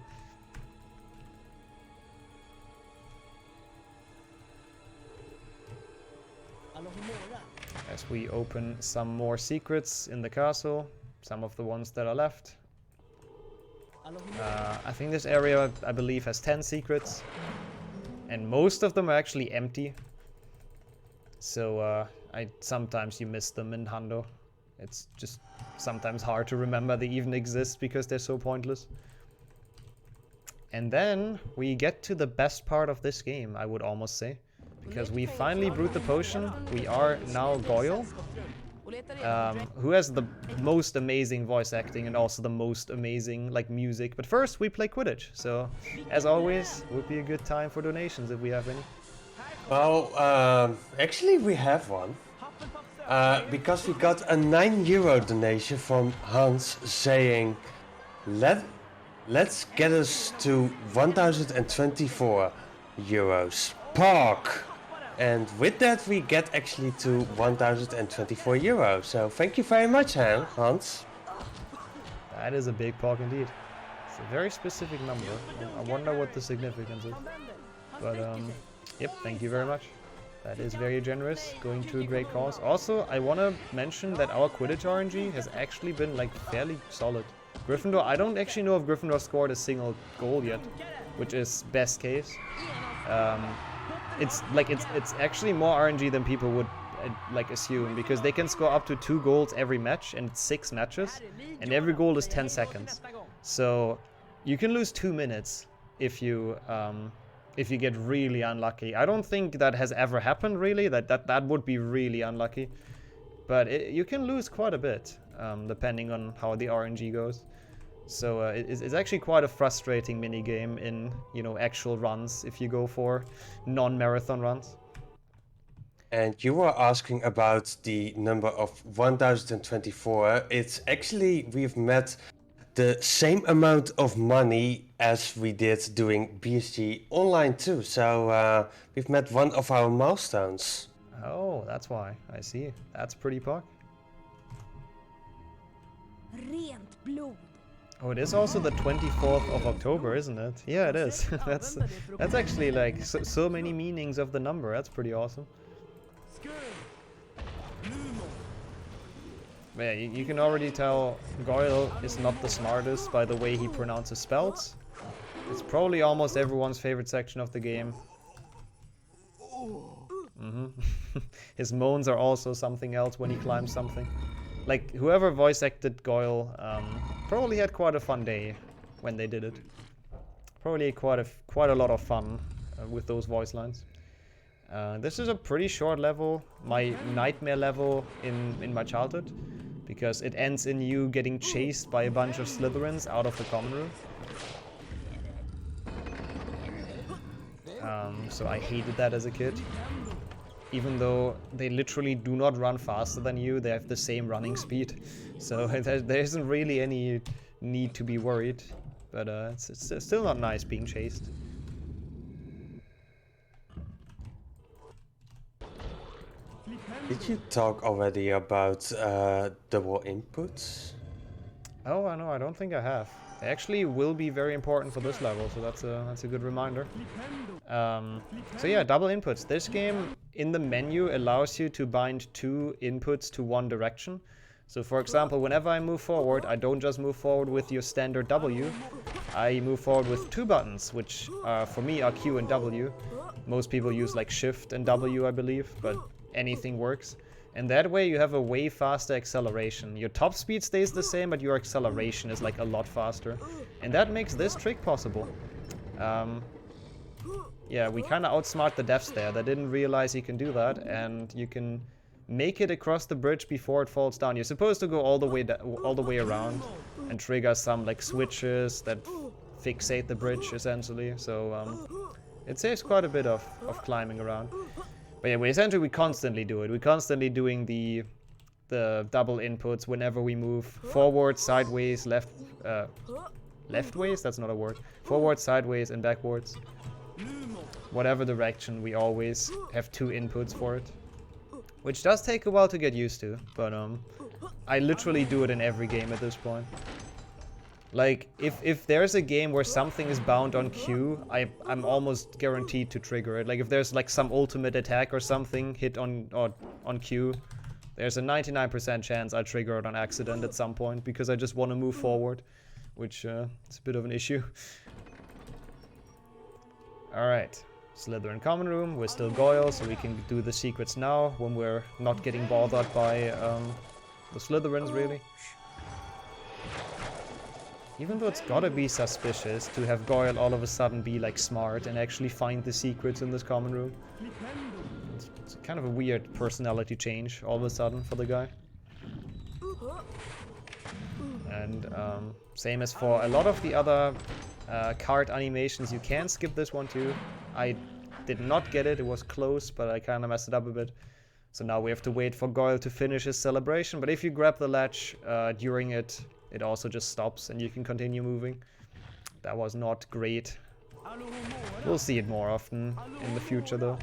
As we open some more secrets in the castle, some of the ones that are left. I think this area, I believe, has 10 secrets. And most of them are actually empty. So sometimes you miss them in Hando. It's just sometimes hard to remember they even exist because they're so pointless. And then we get to the best part of this game, I would almost say. Because we finally brewed the potion. We are now Goyle, who has the most amazing voice acting and also the most amazing like music. But first we play Quidditch, so as always would be a good time for donations if we have any. Well, actually we have one. Because we got a €9 donation from Hans saying, let's get us to 1,024 euros. Park! And with that we get actually to 1,024 euros. So thank you very much, Hans. That is a big park indeed. It's a very specific number. I wonder what the significance is. But yep, thank you very much. That is very generous, going to a great cause. Also, I want to mention that our Quidditch RNG has actually been like fairly solid. Gryffindor, I don't actually know if Gryffindor scored a single goal yet, which is best case. It's actually more RNG than people would like assume, because they can score up to 2 goals every match, and it's 6 matches, and every goal is 10 seconds. So you can lose 2 minutes if you get really unlucky. I don't think that has ever happened really. That would be really unlucky. But you can lose quite a bit depending on how the RNG goes. So it's actually quite a frustrating mini game in, you know, actual runs if you go for non-marathon runs. And you were asking about the number of 1,024. It's actually, we've met the same amount of money as we did doing BSG Online too. So we've met one of our milestones. Oh, that's why. I see. That's pretty puck. Oh, it is also the 24th of October, isn't it? Yeah, it is. That's actually like so many meanings of the number. That's pretty awesome. But yeah, you can already tell Goyle is not the smartest by the way he pronounces spells. It's probably almost everyone's favorite section of the game. His moans are also something else when he climbs something. Like, whoever voice acted Goyle probably had quite a fun day when they did it. Probably quite a lot of fun with those voice lines. This is a pretty short level, my nightmare level in my childhood, because it ends in you getting chased by a bunch of Slytherins out of the common room. So I hated that as a kid. Even though they literally do not run faster than you, they have the same running speed. So there isn't really any need to be worried. But it's still not nice being chased. Did you talk already about double inputs? Oh, I know. I don't think I have. They actually will be very important for this level, so that's a good reminder. So yeah, double inputs. This game in the menu allows you to bind 2 inputs to one direction. So for example, whenever I move forward, I don't just move forward with your standard W. I move forward with 2 buttons, which for me are Q and W. Most people use like Shift and W, I believe, but anything works. And that way you have a way faster acceleration. Your top speed stays the same, but your acceleration is like a lot faster. And that makes this trick possible. Yeah, we kind of outsmart the devs there. They didn't realize you can do that, and you can make it across the bridge before it falls down. You're supposed to go all the way around and trigger some like switches that fixate the bridge essentially. So it saves quite a bit of climbing around. But yeah, we constantly do it. We're constantly doing the double inputs whenever we move forward, sideways, leftways? That's not a word. Forward, sideways, and backwards. Whatever direction, we always have 2 inputs for it. Which does take a while to get used to, but I literally do it in every game at this point. Like, if there's a game where something is bound on Q, I'm almost guaranteed to trigger it. Like, if there's like some ultimate attack or something hit on Q, there's a 99% chance I trigger it on accident at some point, because I just want to move forward, which is a bit of an issue. Alright, Slytherin common room, we're still Goyle, so we can do the secrets now, when we're not getting bothered by the Slytherins, really. Even though it's gotta be suspicious to have Goyle all of a sudden be like smart and actually find the secrets in this common room. It's kind of a weird personality change all of a sudden for the guy. And same as for a lot of the other card animations, you can skip this one too. I did not get it, it was close, but I kind of messed it up a bit. So now we have to wait for Goyle to finish his celebration, but if you grab the latch during it, it also just stops and you can continue moving. That was not great. We'll see it more often in the future though.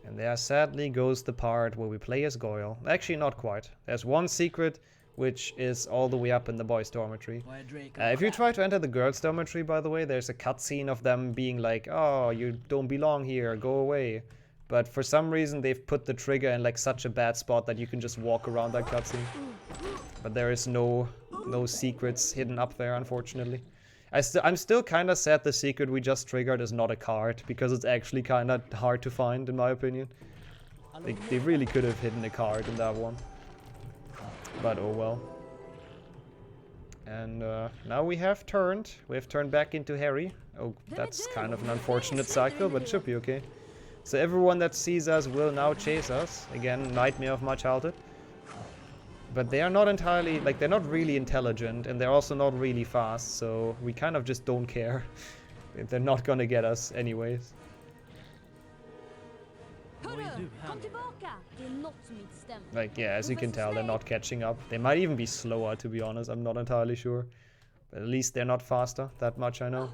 And there sadly goes the part where we play as Goyle. Actually not quite. There's one secret which is all the way up in the boys' dormitory. If you try to enter the girls' dormitory, by the way, there's a cutscene of them being like, oh, you don't belong here, go away. But for some reason, they've put the trigger in like such a bad spot that you can just walk around that cutscene. But there is no secrets hidden up there, unfortunately. I'm still kind of sad the secret we just triggered is not a card, because it's actually kind of hard to find, in my opinion. They really could have hidden a card in that one. But oh well. And now we have turned back into Harry. Oh, that's kind of an unfortunate cycle, but it should be okay. So everyone that sees us will now chase us. Again, nightmare of my childhood. But they are not entirely, like, they're not really intelligent, and they're also not really fast, so we kind of just don't care. They're not gonna get us anyways. Like, yeah, as you can tell, they're not catching up. They might even be slower, to be honest, I'm not entirely sure. But at least they're not faster, that much I know.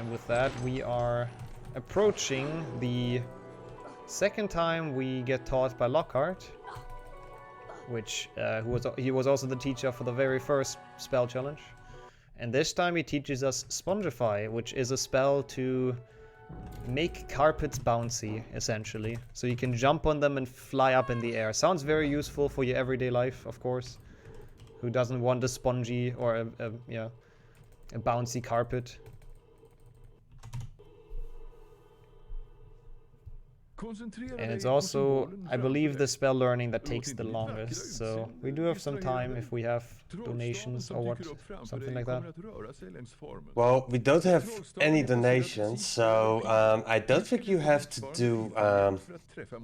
And with that, we are approaching the second time we get taught by Lockhart, which he was also the teacher for the very first spell challenge. And this time he teaches us Spongify, which is a spell to make carpets bouncy, essentially. So you can jump on them and fly up in the air. Sounds very useful for your everyday life, of course. Who doesn't want a spongy or a bouncy carpet? And it's also, I believe, the spell learning that takes the longest, so we do have some time if we have donations or what, something like that. Well, we don't have any donations, so I don't think you have to do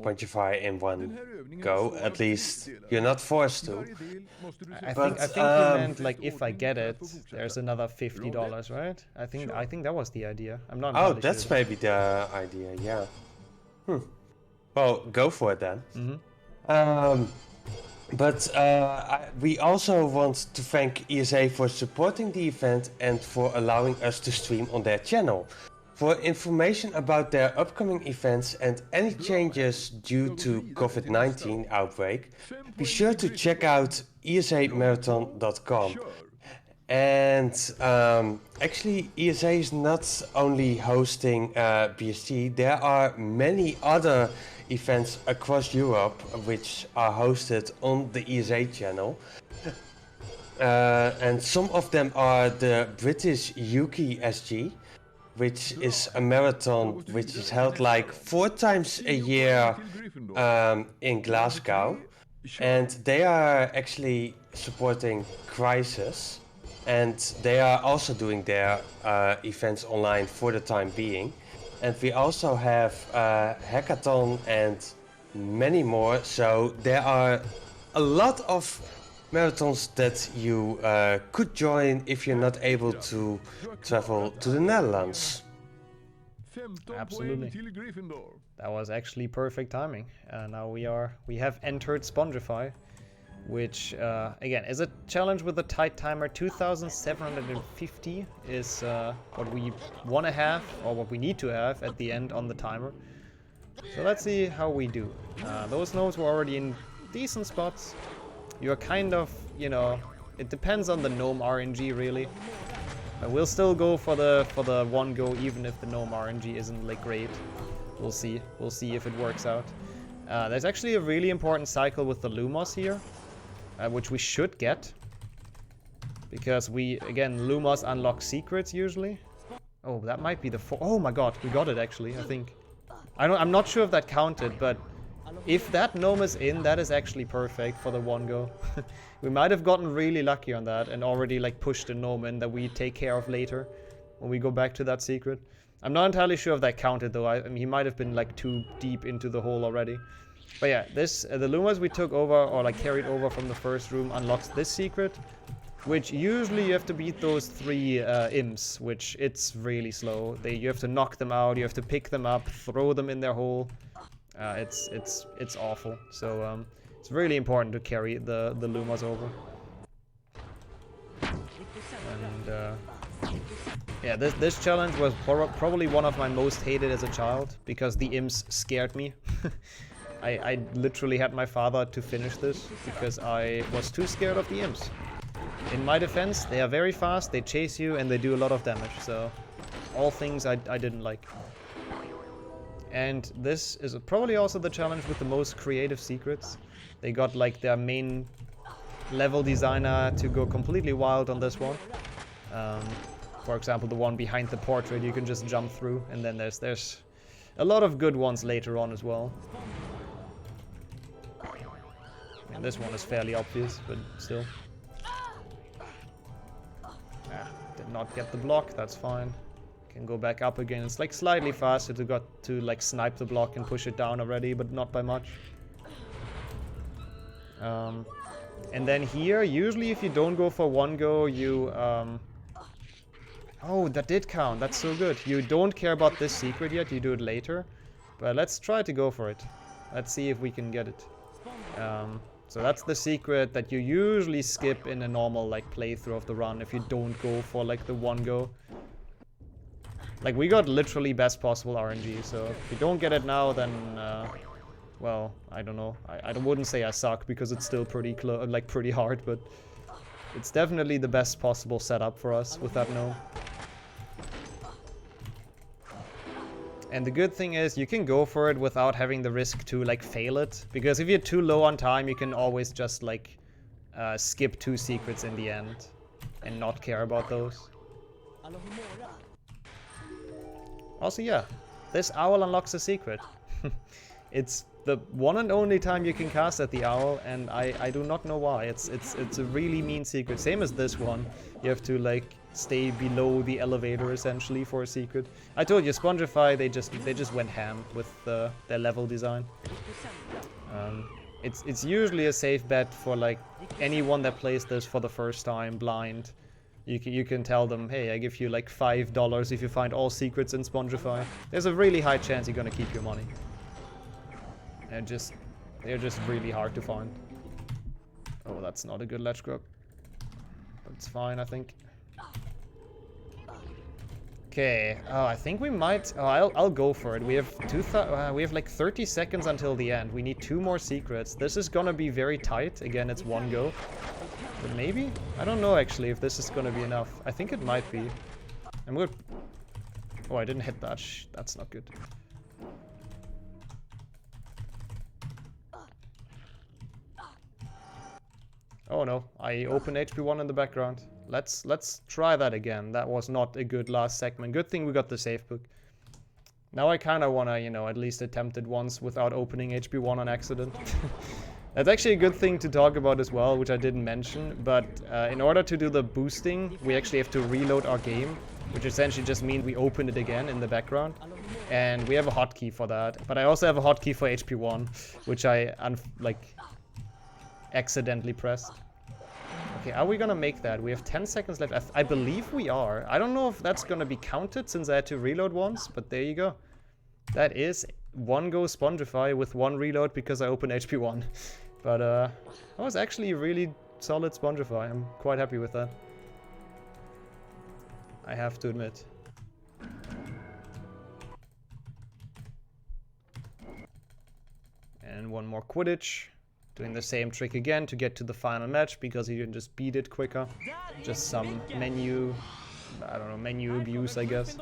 Quantify in one go. At least you're not forced to. I think you meant like if I get it, there's another $50, right? I think that was the idea. I'm not. Oh, that's sure. Maybe the idea. Yeah. Well, go for it then. We also want to thank ESA for supporting the event and for allowing us to stream on their channel. For information about their upcoming events and any changes due to COVID-19 outbreak, be sure to check out esamarathon.com. And actually, ESA is not only hosting BSG, there are many other events across Europe which are hosted on the ESA channel. And some of them are the British UK SG, which is a marathon which is held like 4 times a year in Glasgow. And they are actually supporting Crisis. And they are also doing their events online for the time being. And we also have Hackathon and many more. So there are a lot of marathons that you could join if you're not able to travel to the Netherlands. Absolutely. That was actually perfect timing. Now we have entered Spongify, which again is a challenge with a tight timer. 2,750 is what we want to have, or what we need to have at the end on the timer. So let's see how we do. Those gnomes were already in decent spots. You're kind of, it depends on the gnome RNG really. But we'll still go for the one go, even if the gnome RNG isn't like great. We'll see if it works out. There's actually a really important cycle with the Lumos here. Which we should get, because Lumos unlock secrets usually. Oh, that might be the oh my god, we got it actually, I think. I'm not sure if that counted, but if that gnome is in, that is actually perfect for the one go. We might have gotten really lucky on that and already like pushed a gnome in that we take care of later when we go back to that secret. I'm not entirely sure if that counted though. I mean, he might have been like too deep into the hole already. But yeah, the Lumos we took over, or like carried over from the first room, unlocks this secret, which usually you have to beat those 3 imps, which it's really slow. You have to knock them out, you have to pick them up, throw them in their hole. It's awful. So it's really important to carry the Lumos over. And yeah, this challenge was probably one of my most hated as a child, because the imps scared me. I literally had my father to finish this because I was too scared of the imps. In my defense, they are very fast, they chase you, and they do a lot of damage, so all things I didn't like. And this is probably also the challenge with the most creative secrets. They got like their main level designer to go completely wild on this one. For example, the one behind the portrait you can just jump through, and then there's a lot of good ones later on as well. And this one is fairly obvious, but still. Did not get the block, that's fine. Can go back up again. It's like slightly faster to like snipe the block and push it down already, but not by much. And then here, usually if you don't go for one go, you oh, that did count. That's so good. You don't care about this secret yet, you do it later. But let's try to go for it. Let's see if we can get it. So that's the secret that you usually skip in a normal like playthrough of the run if you don't go for like the one go. Like, we got literally best possible RNG, so if we don't get it now, then, well, I don't know. I wouldn't say I suck, because it's still pretty pretty hard, but it's definitely the best possible setup for us with that no. And the good thing is, you can go for it without having the risk to, like, fail it. Because if you're too low on time, you can always just, like, skip 2 secrets in the end. And not care about those. Also, yeah, this owl unlocks a secret. It's the one and only time you can cast at the owl, and I do not know why. It's a really mean secret. Same as this one. You have to, like, stay below the elevator essentially for a secret. I told you, Spongify, they just went ham with their level design. It's usually a safe bet for, like, anyone that plays this for the first time blind. You can tell them, hey, I give you like $5 if you find all secrets in Spongify. There's a really high chance you're gonna keep your money. They're just really hard to find. Oh, that's not a good ledge grab. That's fine, I think. Okay, I think we might. Oh, I'll go for it. We have like 30 seconds until the end. We need 2 more secrets. This is gonna be very tight. Again, it's one go. But maybe? I don't know actually if this is gonna be enough. I think it might be. I'm good. Oh, I didn't hit that. That's not good. Oh no, I opened HP1 in the background. Let's try that again. That was not a good last segment. Good thing we got the safe book. Now I kind of want to, you know, at least attempt it once without opening HP1 on accident. That's actually a good thing to talk about as well, which I didn't mention. But in order to do the boosting, we actually have to reload our game, which essentially just means we open it again in the background. And we have a hotkey for that. But I also have a hotkey for HP1, which I, accidentally pressed. Okay, are we gonna make that? We have 10 seconds left. I believe we are. I don't know if that's gonna be counted since I had to reload once, but there you go. That is one go Spongify with 1 reload because I opened HP1. But that was actually really solid Spongify. I'm quite happy with that. I have to admit. And 1 more Quidditch. Doing the same trick again to get to the final match because you can just beat it quicker. Just some menu, I don't know, menu abuse, I guess.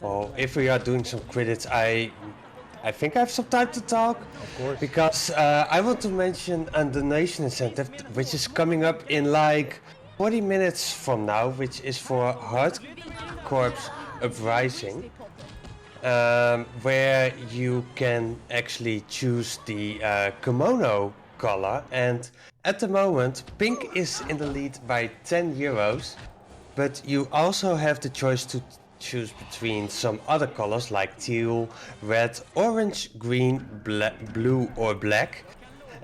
Well, if we are doing some Quidditch, I think I have some time to talk. Of course. Because I want to mention a donation incentive which is coming up in like 40 minutes from now, which is for Hard Corps Uprising. Where you can actually choose the kimono color, and at the moment pink is in the lead by 10 euros, but you also have the choice to choose between some other colors like teal, red, orange, green, blue or black.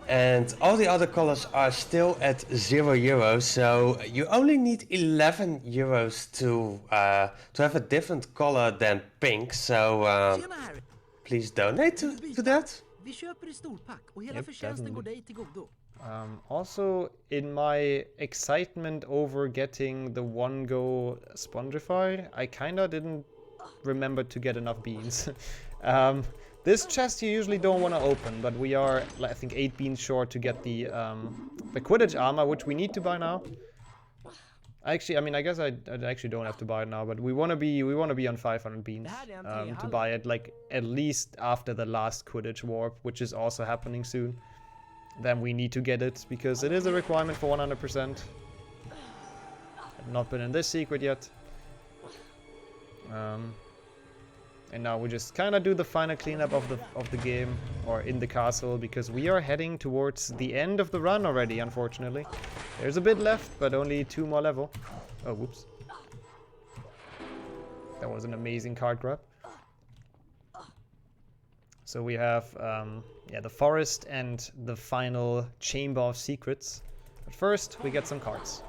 And all the other colors are still at €0, so you only need €11 to have a different color than pink. So please donate to that. Yep, definitely. Also, in my excitement over getting the 1 go Spongify, I kinda didn't remember to get enough beans. This chest you usually don't want to open, but we are, I think, 8 beans short to get the Quidditch armor, which we need to buy now. Actually, I mean, I guess I actually don't have to buy it now, but we want to be on 500 beans to buy it, like at least after the last Quidditch warp, which is also happening soon. Then we need to get it because it is a requirement for 100%. I've not been in this secret yet. And now we just kind of do the final cleanup of the game, or in the castle, because we are heading towards the end of the run already, unfortunately. There's a bit left, but only 2 more level. Oh, whoops. That was an amazing card grab. So we have, yeah, the forest and the final chamber of secrets. But first, we get some cards.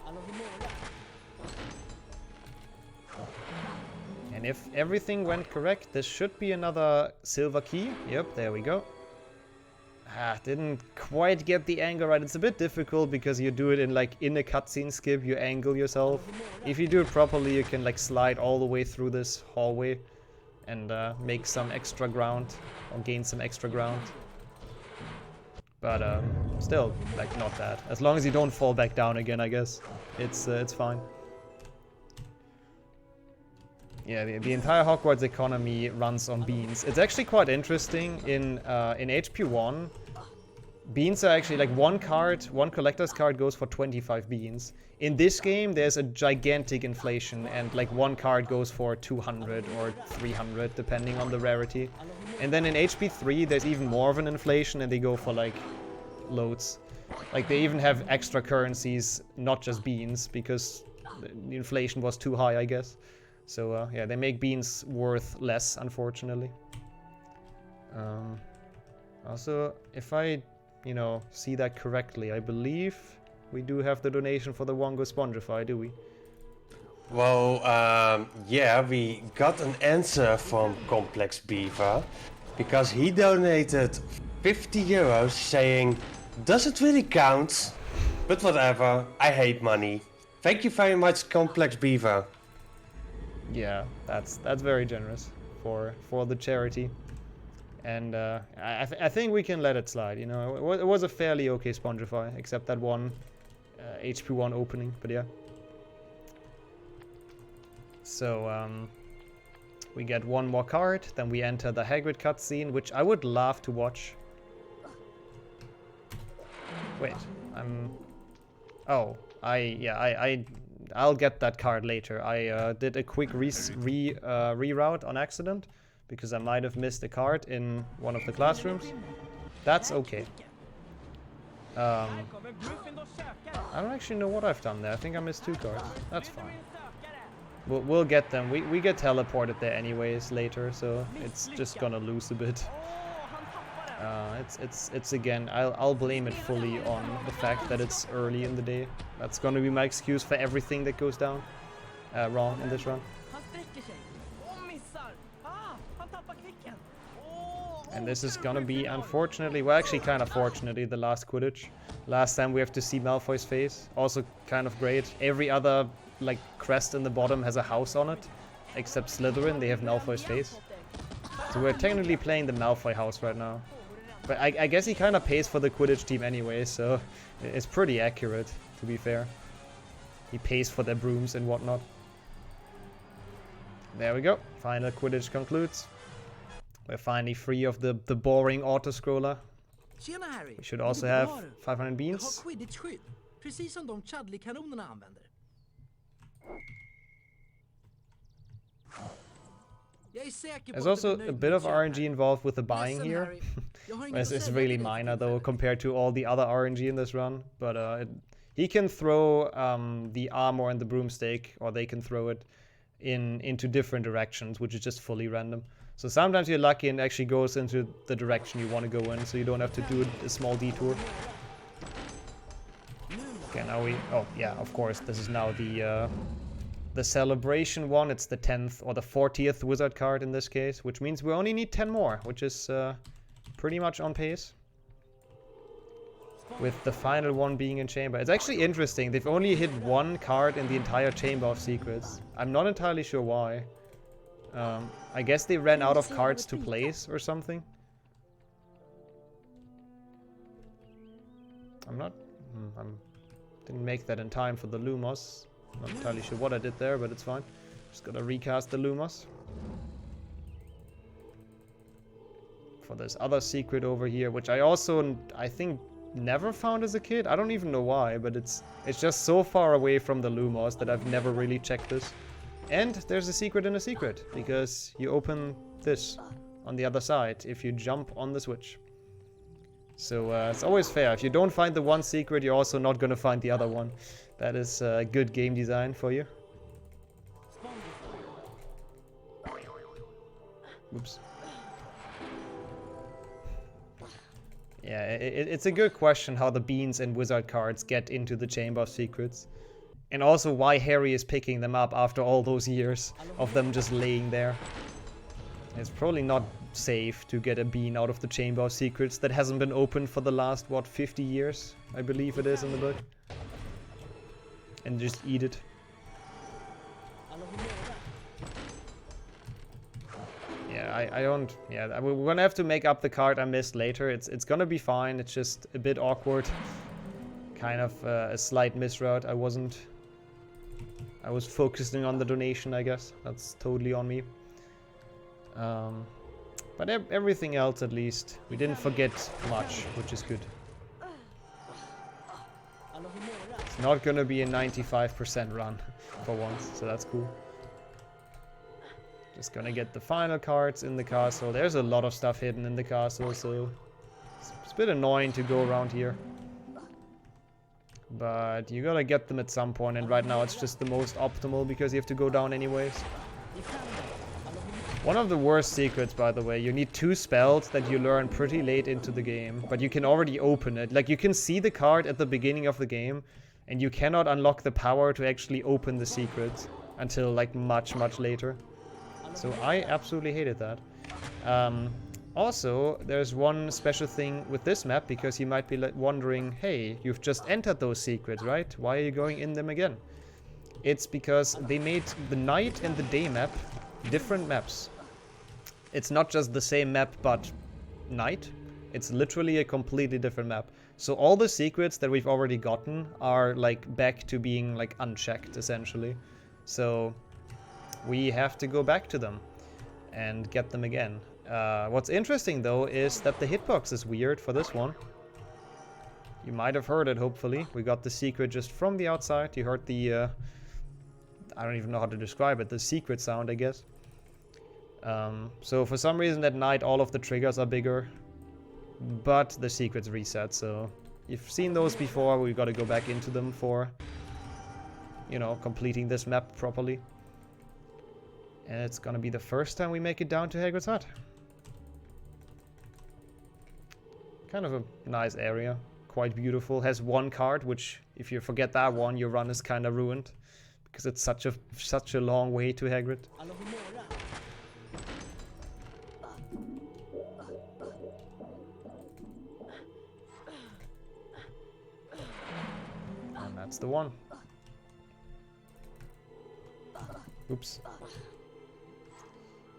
And if everything went correct, this should be another silver key. Yep, there we go. Didn't quite get the angle right. It's a bit difficult because you do it in like in a cutscene skip, you angle yourself. If you do it properly, you can like slide all the way through this hallway and make some extra ground or gain some extra ground. But still, like, not bad. As long as you don't fall back down again, I guess it's fine. Yeah, the entire Hogwarts economy runs on beans. It's actually quite interesting. In HP1, beans are actually like one collector's card goes for 25 beans. In this game, there's a gigantic inflation, and like one card goes for 200 or 300, depending on the rarity. And then in HP3, there's even more of an inflation, and they go for like loads. Like they even have extra currencies, not just beans, because the inflation was too high, I guess. So yeah, they make beans worth less, unfortunately. Also, if I, see that correctly, I believe we do have the donation for the Wongo Spongify, do we? Well, yeah, we got an answer from Complex Beaver because he donated 50 euros saying, does it really count? But whatever, I hate money. Thank you very much, Complex Beaver. Yeah, that's very generous for the charity. And I think we can let it slide, It was a fairly okay Spongify, except that one HP1 opening, but yeah. So, we get one more card, then we enter the Hagrid cutscene, which I would love to watch. Wait, I'll get that card later. I did a quick reroute on accident, because I might have missed a card in one of the classrooms. That's okay. I don't actually know what I've done there. I think I missed 2 cards. That's fine. We'll get them. We get teleported there anyways later, so it's just gonna lose a bit. It's again, I'll blame it fully on the fact that it's early in the day. That's gonna be my excuse for everything that goes down wrong in this run. And this is gonna be, unfortunately, well, actually kind of fortunately, the last Quidditch. Last time we have to see Malfoy's face. Also kind of great. Every other, like, crest in the bottom has a house on it. Except Slytherin, they have Malfoy's face. So we're technically playing the Malfoy house right now. But I guess he kind of pays for the Quidditch team anyway, so it's pretty accurate, to be fair. He pays for their brooms and whatnot. There we go. Final Quidditch concludes. We're finally free of the boring auto-scroller. We should also have 500 beans. There's also a bit of RNG involved with the buying here. It's really minor though compared to all the other RNG in this run. But he can throw the armor and the broomstick, or they can throw it into different directions, which is just fully random. So sometimes you're lucky and it actually goes into the direction you want to go in, so you don't have to do a small detour. Okay, now oh yeah, of course, this is now the celebration one. It's the 10th or the 40th wizard card in this case, which means we only need 10 more, which is pretty much on pace. With the final one being in Chamber. It's actually interesting, they've only hit 1 card in the entire Chamber of Secrets. I'm not entirely sure why. I guess they ran out of cards to place or something. Didn't make that in time for the Lumos. Not entirely sure what I did there, but it's fine. Just gotta recast the Lumos. For this other secret over here, which I think never found as a kid. I don't even know why, but it's just so far away from the Lumos that I've never really checked this. And there's a secret in a secret, because you open this on the other side if you jump on the switch. So it's always fair. If you don't find the one secret, you're also not gonna find the other one. That is good game design for you. Oops. Yeah, it's a good question how the beans and wizard cards get into the Chamber of Secrets. And also why Harry is picking them up after all those years of them just laying there. It's probably not save to get a bean out of the Chamber of Secrets that hasn't been opened for the last, what, 50 years? I believe it is in the book. And just eat it. Yeah, I don't... Yeah, we're gonna have to make up the card I missed later. It's gonna be fine. It's just a bit awkward. Kind of a slight misroute. I was focusing on the donation, I guess. That's totally on me. But everything else, at least, we didn't forget much, which is good. It's not gonna be a 95% run for once, so that's cool. Just gonna get the final cards in the castle. There's a lot of stuff hidden in the castle, so it's a bit annoying to go around here. But you gotta get them at some point, and right now it's just the most optimal because you have to go down anyways. One of the worst secrets, by the way, you need 2 spells that you learn pretty late into the game, but you can already open it. Like, you can see the card at the beginning of the game, and you cannot unlock the power to actually open the secret until, like, much, much later. So I absolutely hated that. Also, there's one special thing with this map, because you might be wondering, hey, you've just entered those secrets, right? Why are you going in them again? It's because they made the night and the day map different maps. It's not just the same map, but night. It's literally a completely different map. So all the secrets that we've already gotten are like back to being like unchecked, essentially. So we have to go back to them and get them again. What's interesting though is that the hitbox is weird for this one. You might have heard it, hopefully. We got the secret just from the outside. You heard the I don't even know how to describe it, the secret sound, I guess. So for some reason at night all of the triggers are bigger, but the secrets reset, so you've seen those before. We've got to go back into them for, you know, completing this map properly. And it's gonna be the first time we make it down to Hagrid's hut. Kind of a nice area, quite beautiful. Has one card, which if you forget that one, your run is kind of ruined. Because it's such a long way to Hagrid. And that's the one. Oops.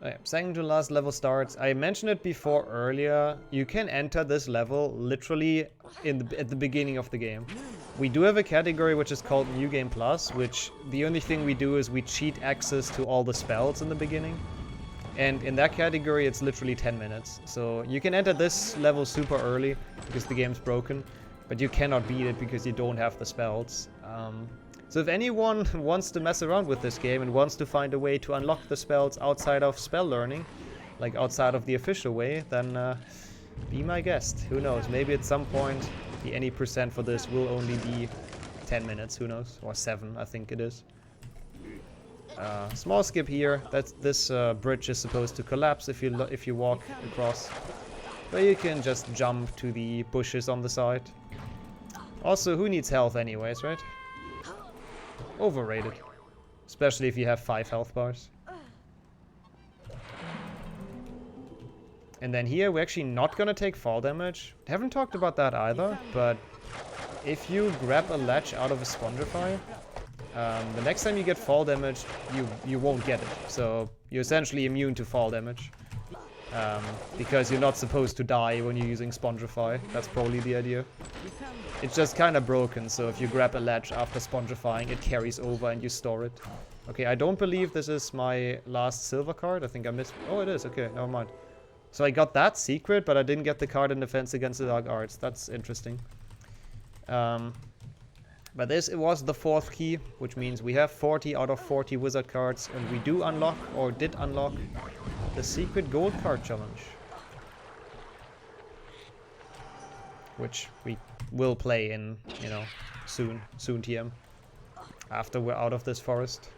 Okay, second to last level starts. I mentioned it before earlier. You can enter this level literally at the beginning of the game. We do have a category which is called New Game Plus, which the only thing we do is we cheat access to all the spells in the beginning. And in that category, it's literally 10 minutes. So you can enter this level super early because the game's broken, but you cannot beat it because you don't have the spells. So if anyone wants to mess around with this game and wants to find a way to unlock the spells outside of spell learning, like outside of the official way, then be my guest. Who knows? Maybe at some point the any percent for this will only be 10 minutes, who knows? Or 7, I think it is. Small skip here. This bridge is supposed to collapse if you walk across. But you can just jump to the bushes on the side. Also, who needs health anyways, right? Overrated. Especially if you have 5 health bars. And then here, we're actually not gonna take fall damage. Haven't talked about that either, but if you grab a ledge out of a Spongify, the next time you get fall damage, you won't get it. So you're essentially immune to fall damage. Because you're not supposed to die when you're using Spongify. That's probably the idea. It's just kind of broken, so if you grab a ledge after Spongifying, it carries over and you store it. Okay, I don't believe this is my last silver card. I think I missed... Oh, it is. Okay, never mind. So I got that secret, but I didn't get the card in Defense Against the Dark Arts. That's interesting. But it was the 4th key, which means we have 40 out of 40 wizard cards, and we do unlock, or did unlock, the secret gold card challenge. Which we will play in, you know, soon TM. After we're out of this forest.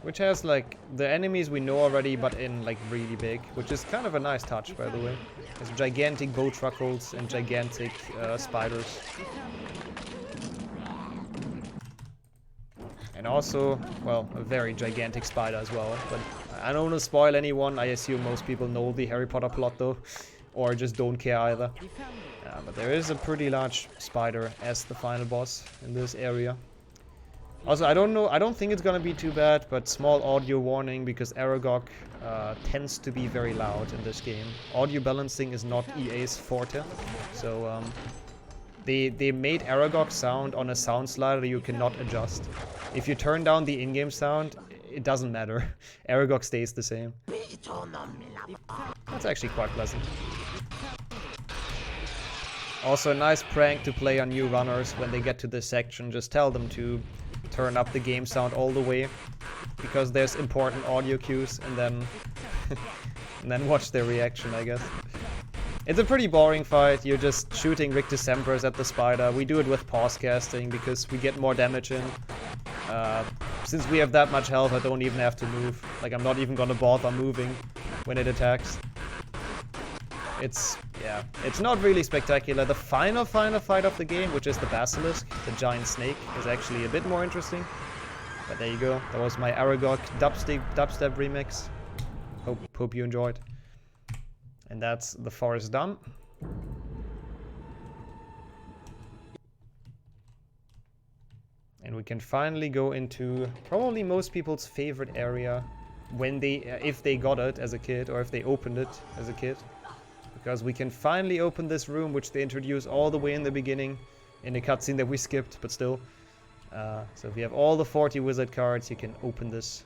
Which has, like, the enemies we know already, but in, like, really big. Which is kind of a nice touch, by the way. There's gigantic bow truckles and gigantic spiders. And And also, well, a very gigantic spider as well. But I don't want to spoil anyone. I assume most people know the Harry Potter plot though, or just don't care either. But there is a pretty large spider as the final boss in this area. Also, I don't think it's gonna be too bad, but small audio warning because Aragog tends to be very loud in this game. Audio balancing is not EA's forte, so they made Aragog sound on a sound slider you cannot adjust. If you turn down the in-game sound, it doesn't matter. Aragog stays the same. That's actually quite pleasant. Also a nice prank to play on new runners when they get to this section. Just tell them to turn up the game sound all the way, because there's important audio cues, and then and then watch their reaction, I guess. It's a pretty boring fight. You're just shooting Rictus Sempers at the spider. We do it with pause casting because we get more damage in. Since we have that much health, I don't even have to move. Like, I'm not even gonna bother moving when it attacks. It's not really spectacular. The final fight of the game, which is the Basilisk, the giant snake, is actually a bit more interesting. But there you go. That was my Aragog dubstep remix. Hope you enjoyed. And that's the forest done. And we can finally go into probably most people's favorite area when if they got it as a kid, or if they opened it as a kid. Because we can finally open this room, which they introduced all the way in the beginning in the cutscene that we skipped, but still. So if you have all the 40 wizard cards, you can open this.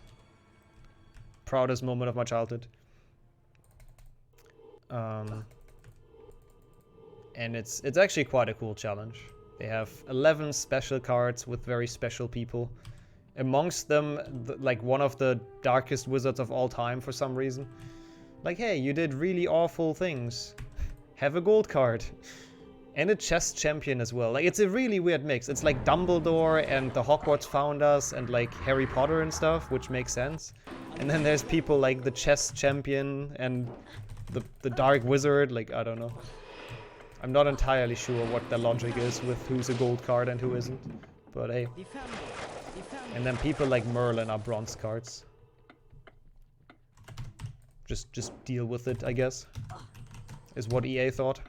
Proudest moment of my childhood. And it's actually quite a cool challenge. They have 11 special cards with very special people. Amongst them, like one of the darkest wizards of all time for some reason. Like, hey, you did really awful things. Have a gold card. And a chess champion as well. Like, it's a really weird mix. It's like Dumbledore and the Hogwarts founders and like Harry Potter and stuff, which makes sense. And then there's people like the chess champion and the dark wizard. Like, I don't know. I'm not entirely sure what the logic is with who's a gold card and who isn't. But hey. And then people like Merlin are bronze cards. Just deal with it, I guess. Is what EA thought.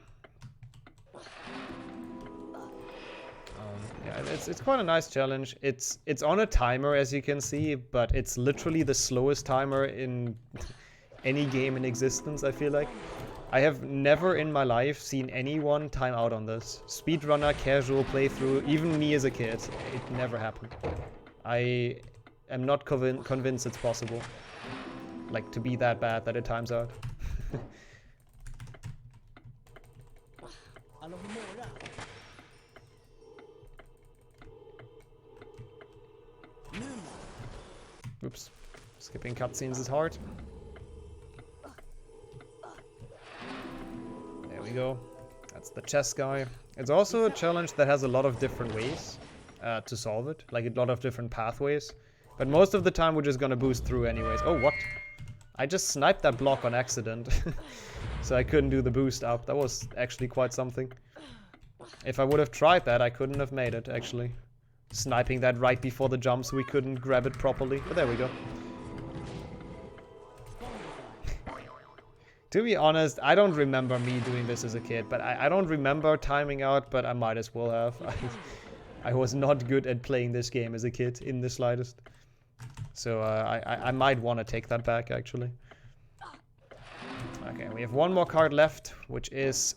Yeah, it's quite a nice challenge. It's on a timer, as you can see, but it's literally the slowest timer in any game in existence, I feel like. I have never in my life seen anyone time out on this. Speedrunner, casual playthrough, even me as a kid, it never happened. I am not convinced it's possible. Like, to be that bad that it times out. Oops. Skipping cutscenes is hard. There we go. That's the chess guy. It's also a challenge that has a lot of different ways to solve it. Like, a lot of different pathways. But most of the time we're just gonna boost through anyways. Oh, what? I just sniped that block on accident. So I couldn't do the boost up. That was actually quite something. If I would have tried that, I couldn't have made it, actually. Sniping that right before the jump so we couldn't grab it properly. But there we go. To be honest, I don't remember me doing this as a kid. But I don't remember timing out, but I might as well have. I was not good at playing this game as a kid in the slightest. So I might want to take that back, actually. Okay, we have one more card left, which is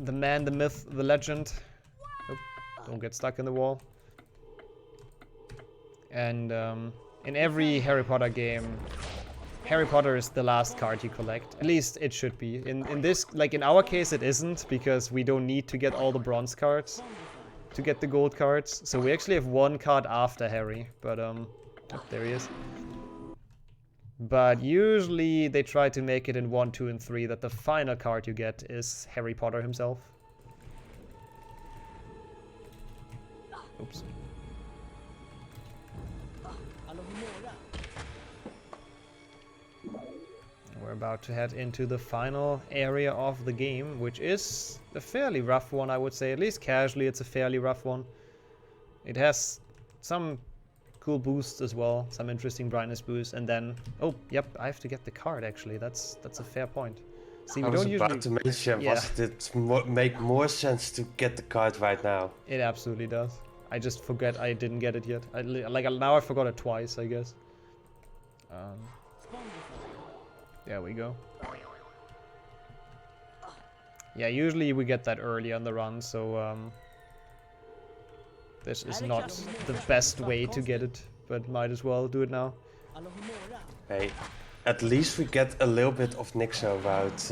the man, the myth, the legend. Oh, don't get stuck in the wall. And in every Harry Potter game, Harry Potter is the last card you collect. At least it should be. In this, like in our case, it isn't, because we don't need to get all the bronze cards to get the gold cards. So we actually have one card after Harry, but oh, there he is. But usually they try to make it in 1, 2, and 3 that the final card you get is Harry Potter himself. Oops. We're about to head into the final area of the game, which is a fairly rough one, I would say. At least casually, it's a fairly rough one. It has some cool boosts as well, some interesting brightness boosts, and then oh yep, I have to get the card actually. That's a fair point. See, I we was don't about usually. to mention, was it make more sense to get the card right now? It absolutely does. I just forget I didn't get it yet. Now I forgot it twice, I guess. There we go. Yeah, usually we get that early on the run, so this is not the best way to get it, but might as well do it now. Hey, at least we get a little bit of nixxo route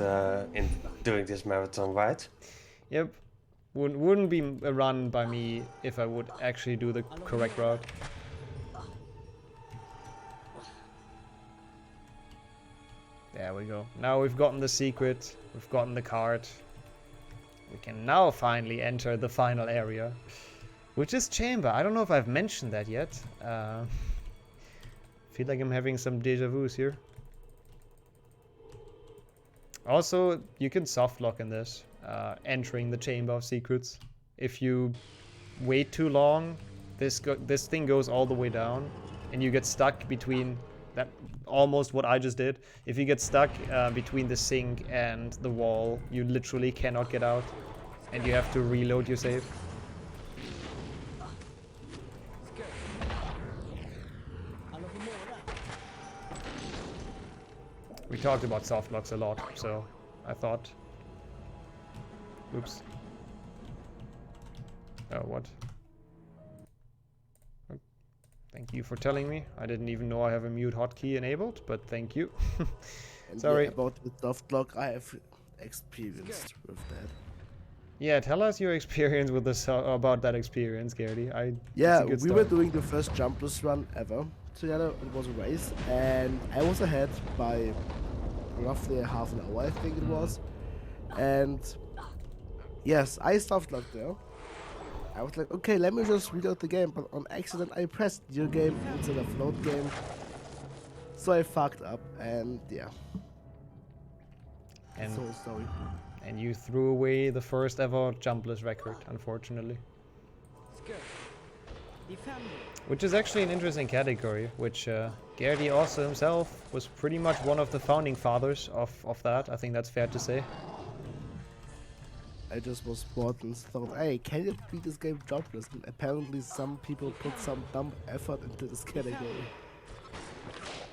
in doing this marathon, right? Yep. Wouldn't be a run by me if I would actually do the correct route. There we go. Now we've gotten the secret, we've gotten the card. We can now finally enter the final area, which is chamber. I don't know if I've mentioned that yet. Feel like I'm having some deja vus here. Also, you can soft lock in this, entering the chamber of secrets. If you wait too long, this thing goes all the way down, and you get stuck between that. Almost what I just did. If you get stuck between the sink and the wall, you literally cannot get out, and you have to reload your save. We talked about soft locks a lot, so I thought. Oops. Oh, what? Thank you for telling me. I didn't even know I have a mute hotkey enabled, but thank you. Sorry. Yeah, about the soft lock, I have experienced with that. Yeah, tell us your experience with this, about that experience, Gertie. Yeah, we were doing the first jumpless run ever together. It was a race, and I was ahead by roughly half an hour, I think it was. And yes, I soft locked there. I was like, okay, let me just reload the game, but on accident I pressed new game instead of load game. So I fucked up, and yeah. And so sorry. And you threw away the first ever jumpless record, unfortunately. Which is actually an interesting category, which Gertie also himself was pretty much one of the founding fathers of that. I think that's fair to say. I just was bored and thought, hey, can you beat this game jumpless? And apparently some people put some dumb effort into this category.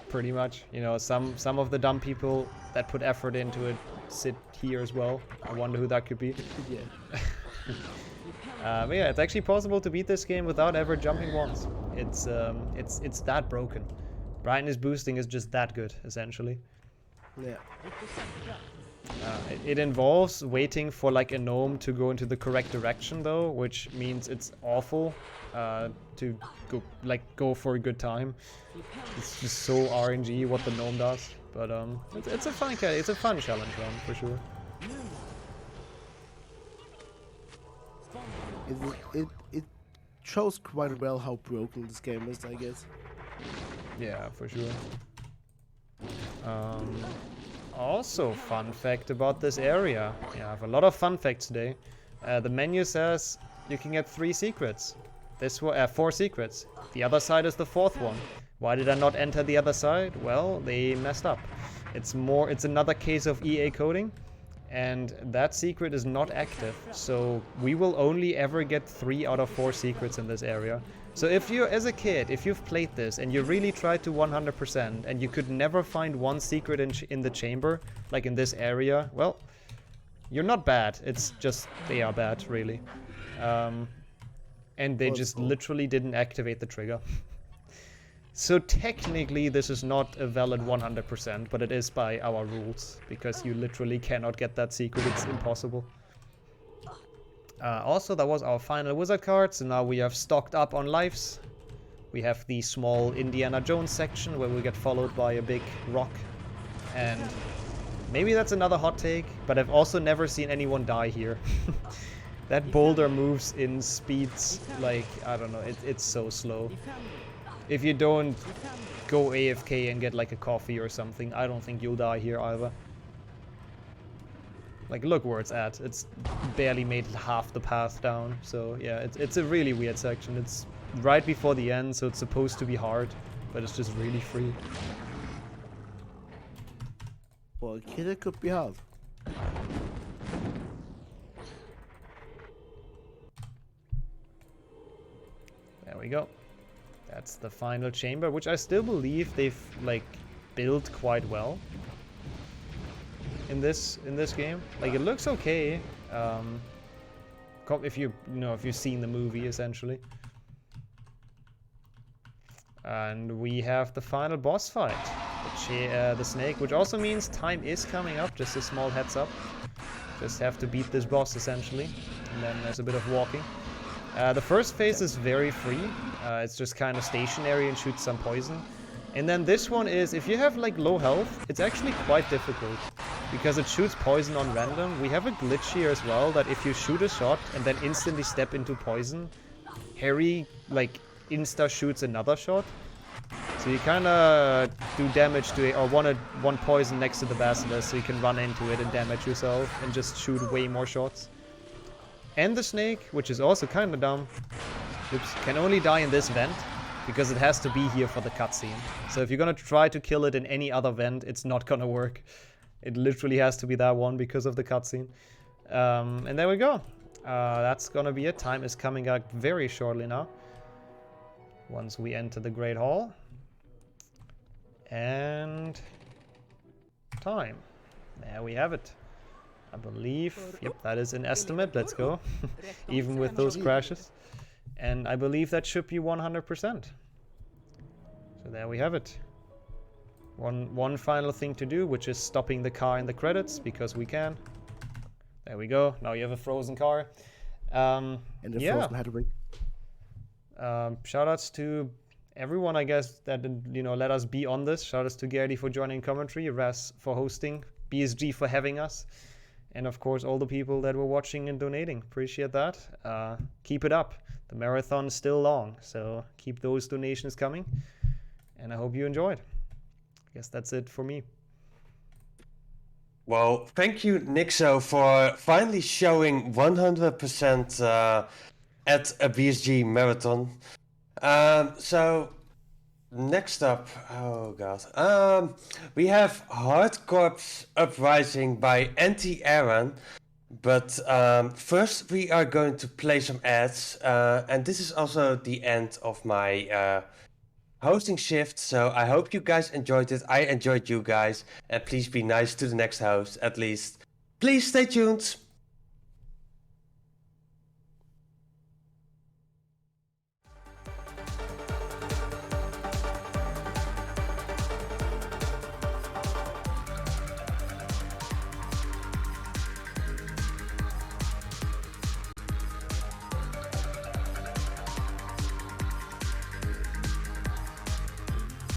Pretty much. You know, some of the dumb people that put effort into it sit here as well. I wonder who that could be. Yeah. But yeah, it's actually possible to beat this game without ever jumping once. It's that broken. Brightness boosting is just that good, essentially. Yeah. It involves waiting for like a gnome to go into the correct direction though, which means it's awful to go for a good time. It's just so RNG what the gnome does, but it's a fun challenge run for sure. It shows quite well how broken this game is, I guess. Yeah, for sure. Also, fun fact about this area. Yeah, I have a lot of fun facts today. The menu says you can get 3 secrets. This 4 secrets. The other side is the 4th one. Why did I not enter the other side? Well, they messed up. It's another case of EA coding, and that secret is not active. So we will only ever get 3 out of 4 secrets in this area. So if you, as a kid, if you've played this and you really tried to 100% and you could never find one secret in the chamber, like in this area, well, you're not bad. It's just they are bad, really. And they just literally didn't activate the trigger. So technically this is not a valid 100%, but it is by our rules, because you literally cannot get that secret. It's impossible. Also, that was our final wizard card, so now we have stocked up on lives. We have the small Indiana Jones section where we get followed by a big rock. And maybe that's another hot take, but I've also never seen anyone die here. That boulder moves in speeds like, I don't know, it's so slow. If you don't go AFK and get like a coffee or something, I don't think you'll die here either. Like, look where it's at. It's barely made half the path down. So yeah, it's a really weird section. It's right before the end, so it's supposed to be hard, but it's just really free. For a kid, it could be hard. There we go. That's the final chamber, which I still believe they've like built quite well in this game. Like, it looks okay. If if you've seen the movie, essentially. And we have the final boss fight, the snake, which also means time is coming up. Just a small heads up. Just have to beat this boss, essentially, and then there's a bit of walking. The first phase is very free. It's just kind of stationary and shoots some poison. And then this one is, if you have like low health, it's actually quite difficult because it shoots poison on random. We have a glitch here as well that if you shoot a shot and then instantly step into poison, Harry like insta shoots another shot. So you kind of do damage to it, or one poison next to the basilisk, so you can run into it and damage yourself and just shoot way more shots. And the snake, which is also kind of dumb, can only die in this vent because it has to be here for the cutscene. So if you're gonna try to kill it in any other vent, it's not gonna work. It literally has to be that one because of the cutscene. And there we go. That's gonna be it. Time is coming up very shortly now. Once we enter the Great Hall. And time. There we have it. I believe, yep, that is an estimate. Let's go. Even with those crashes. And I believe that should be 100%. So there we have it. One final thing to do, which is stopping the car in the credits, because we can. There we go. Now you have a frozen car. And the frozen headwind. Shoutouts to everyone, I guess, that let us be on this. Shoutouts to Gerdy for joining commentary, Raz for hosting, BSG for having us, and of course all the people that were watching and donating. Appreciate that. Keep it up. The marathon is still long, so keep those donations coming. And I hope you enjoyed. I guess that's it for me. Well, thank you, nixxo, for finally showing 100% at a BSG marathon. So next up, oh god, we have Hard Corps Uprising by Anti-Aaron. But first we are going to play some ads, and this is also the end of my hosting shift, so I hope you guys enjoyed it. I enjoyed you guys, and please be nice to the next host, at least. Please stay tuned.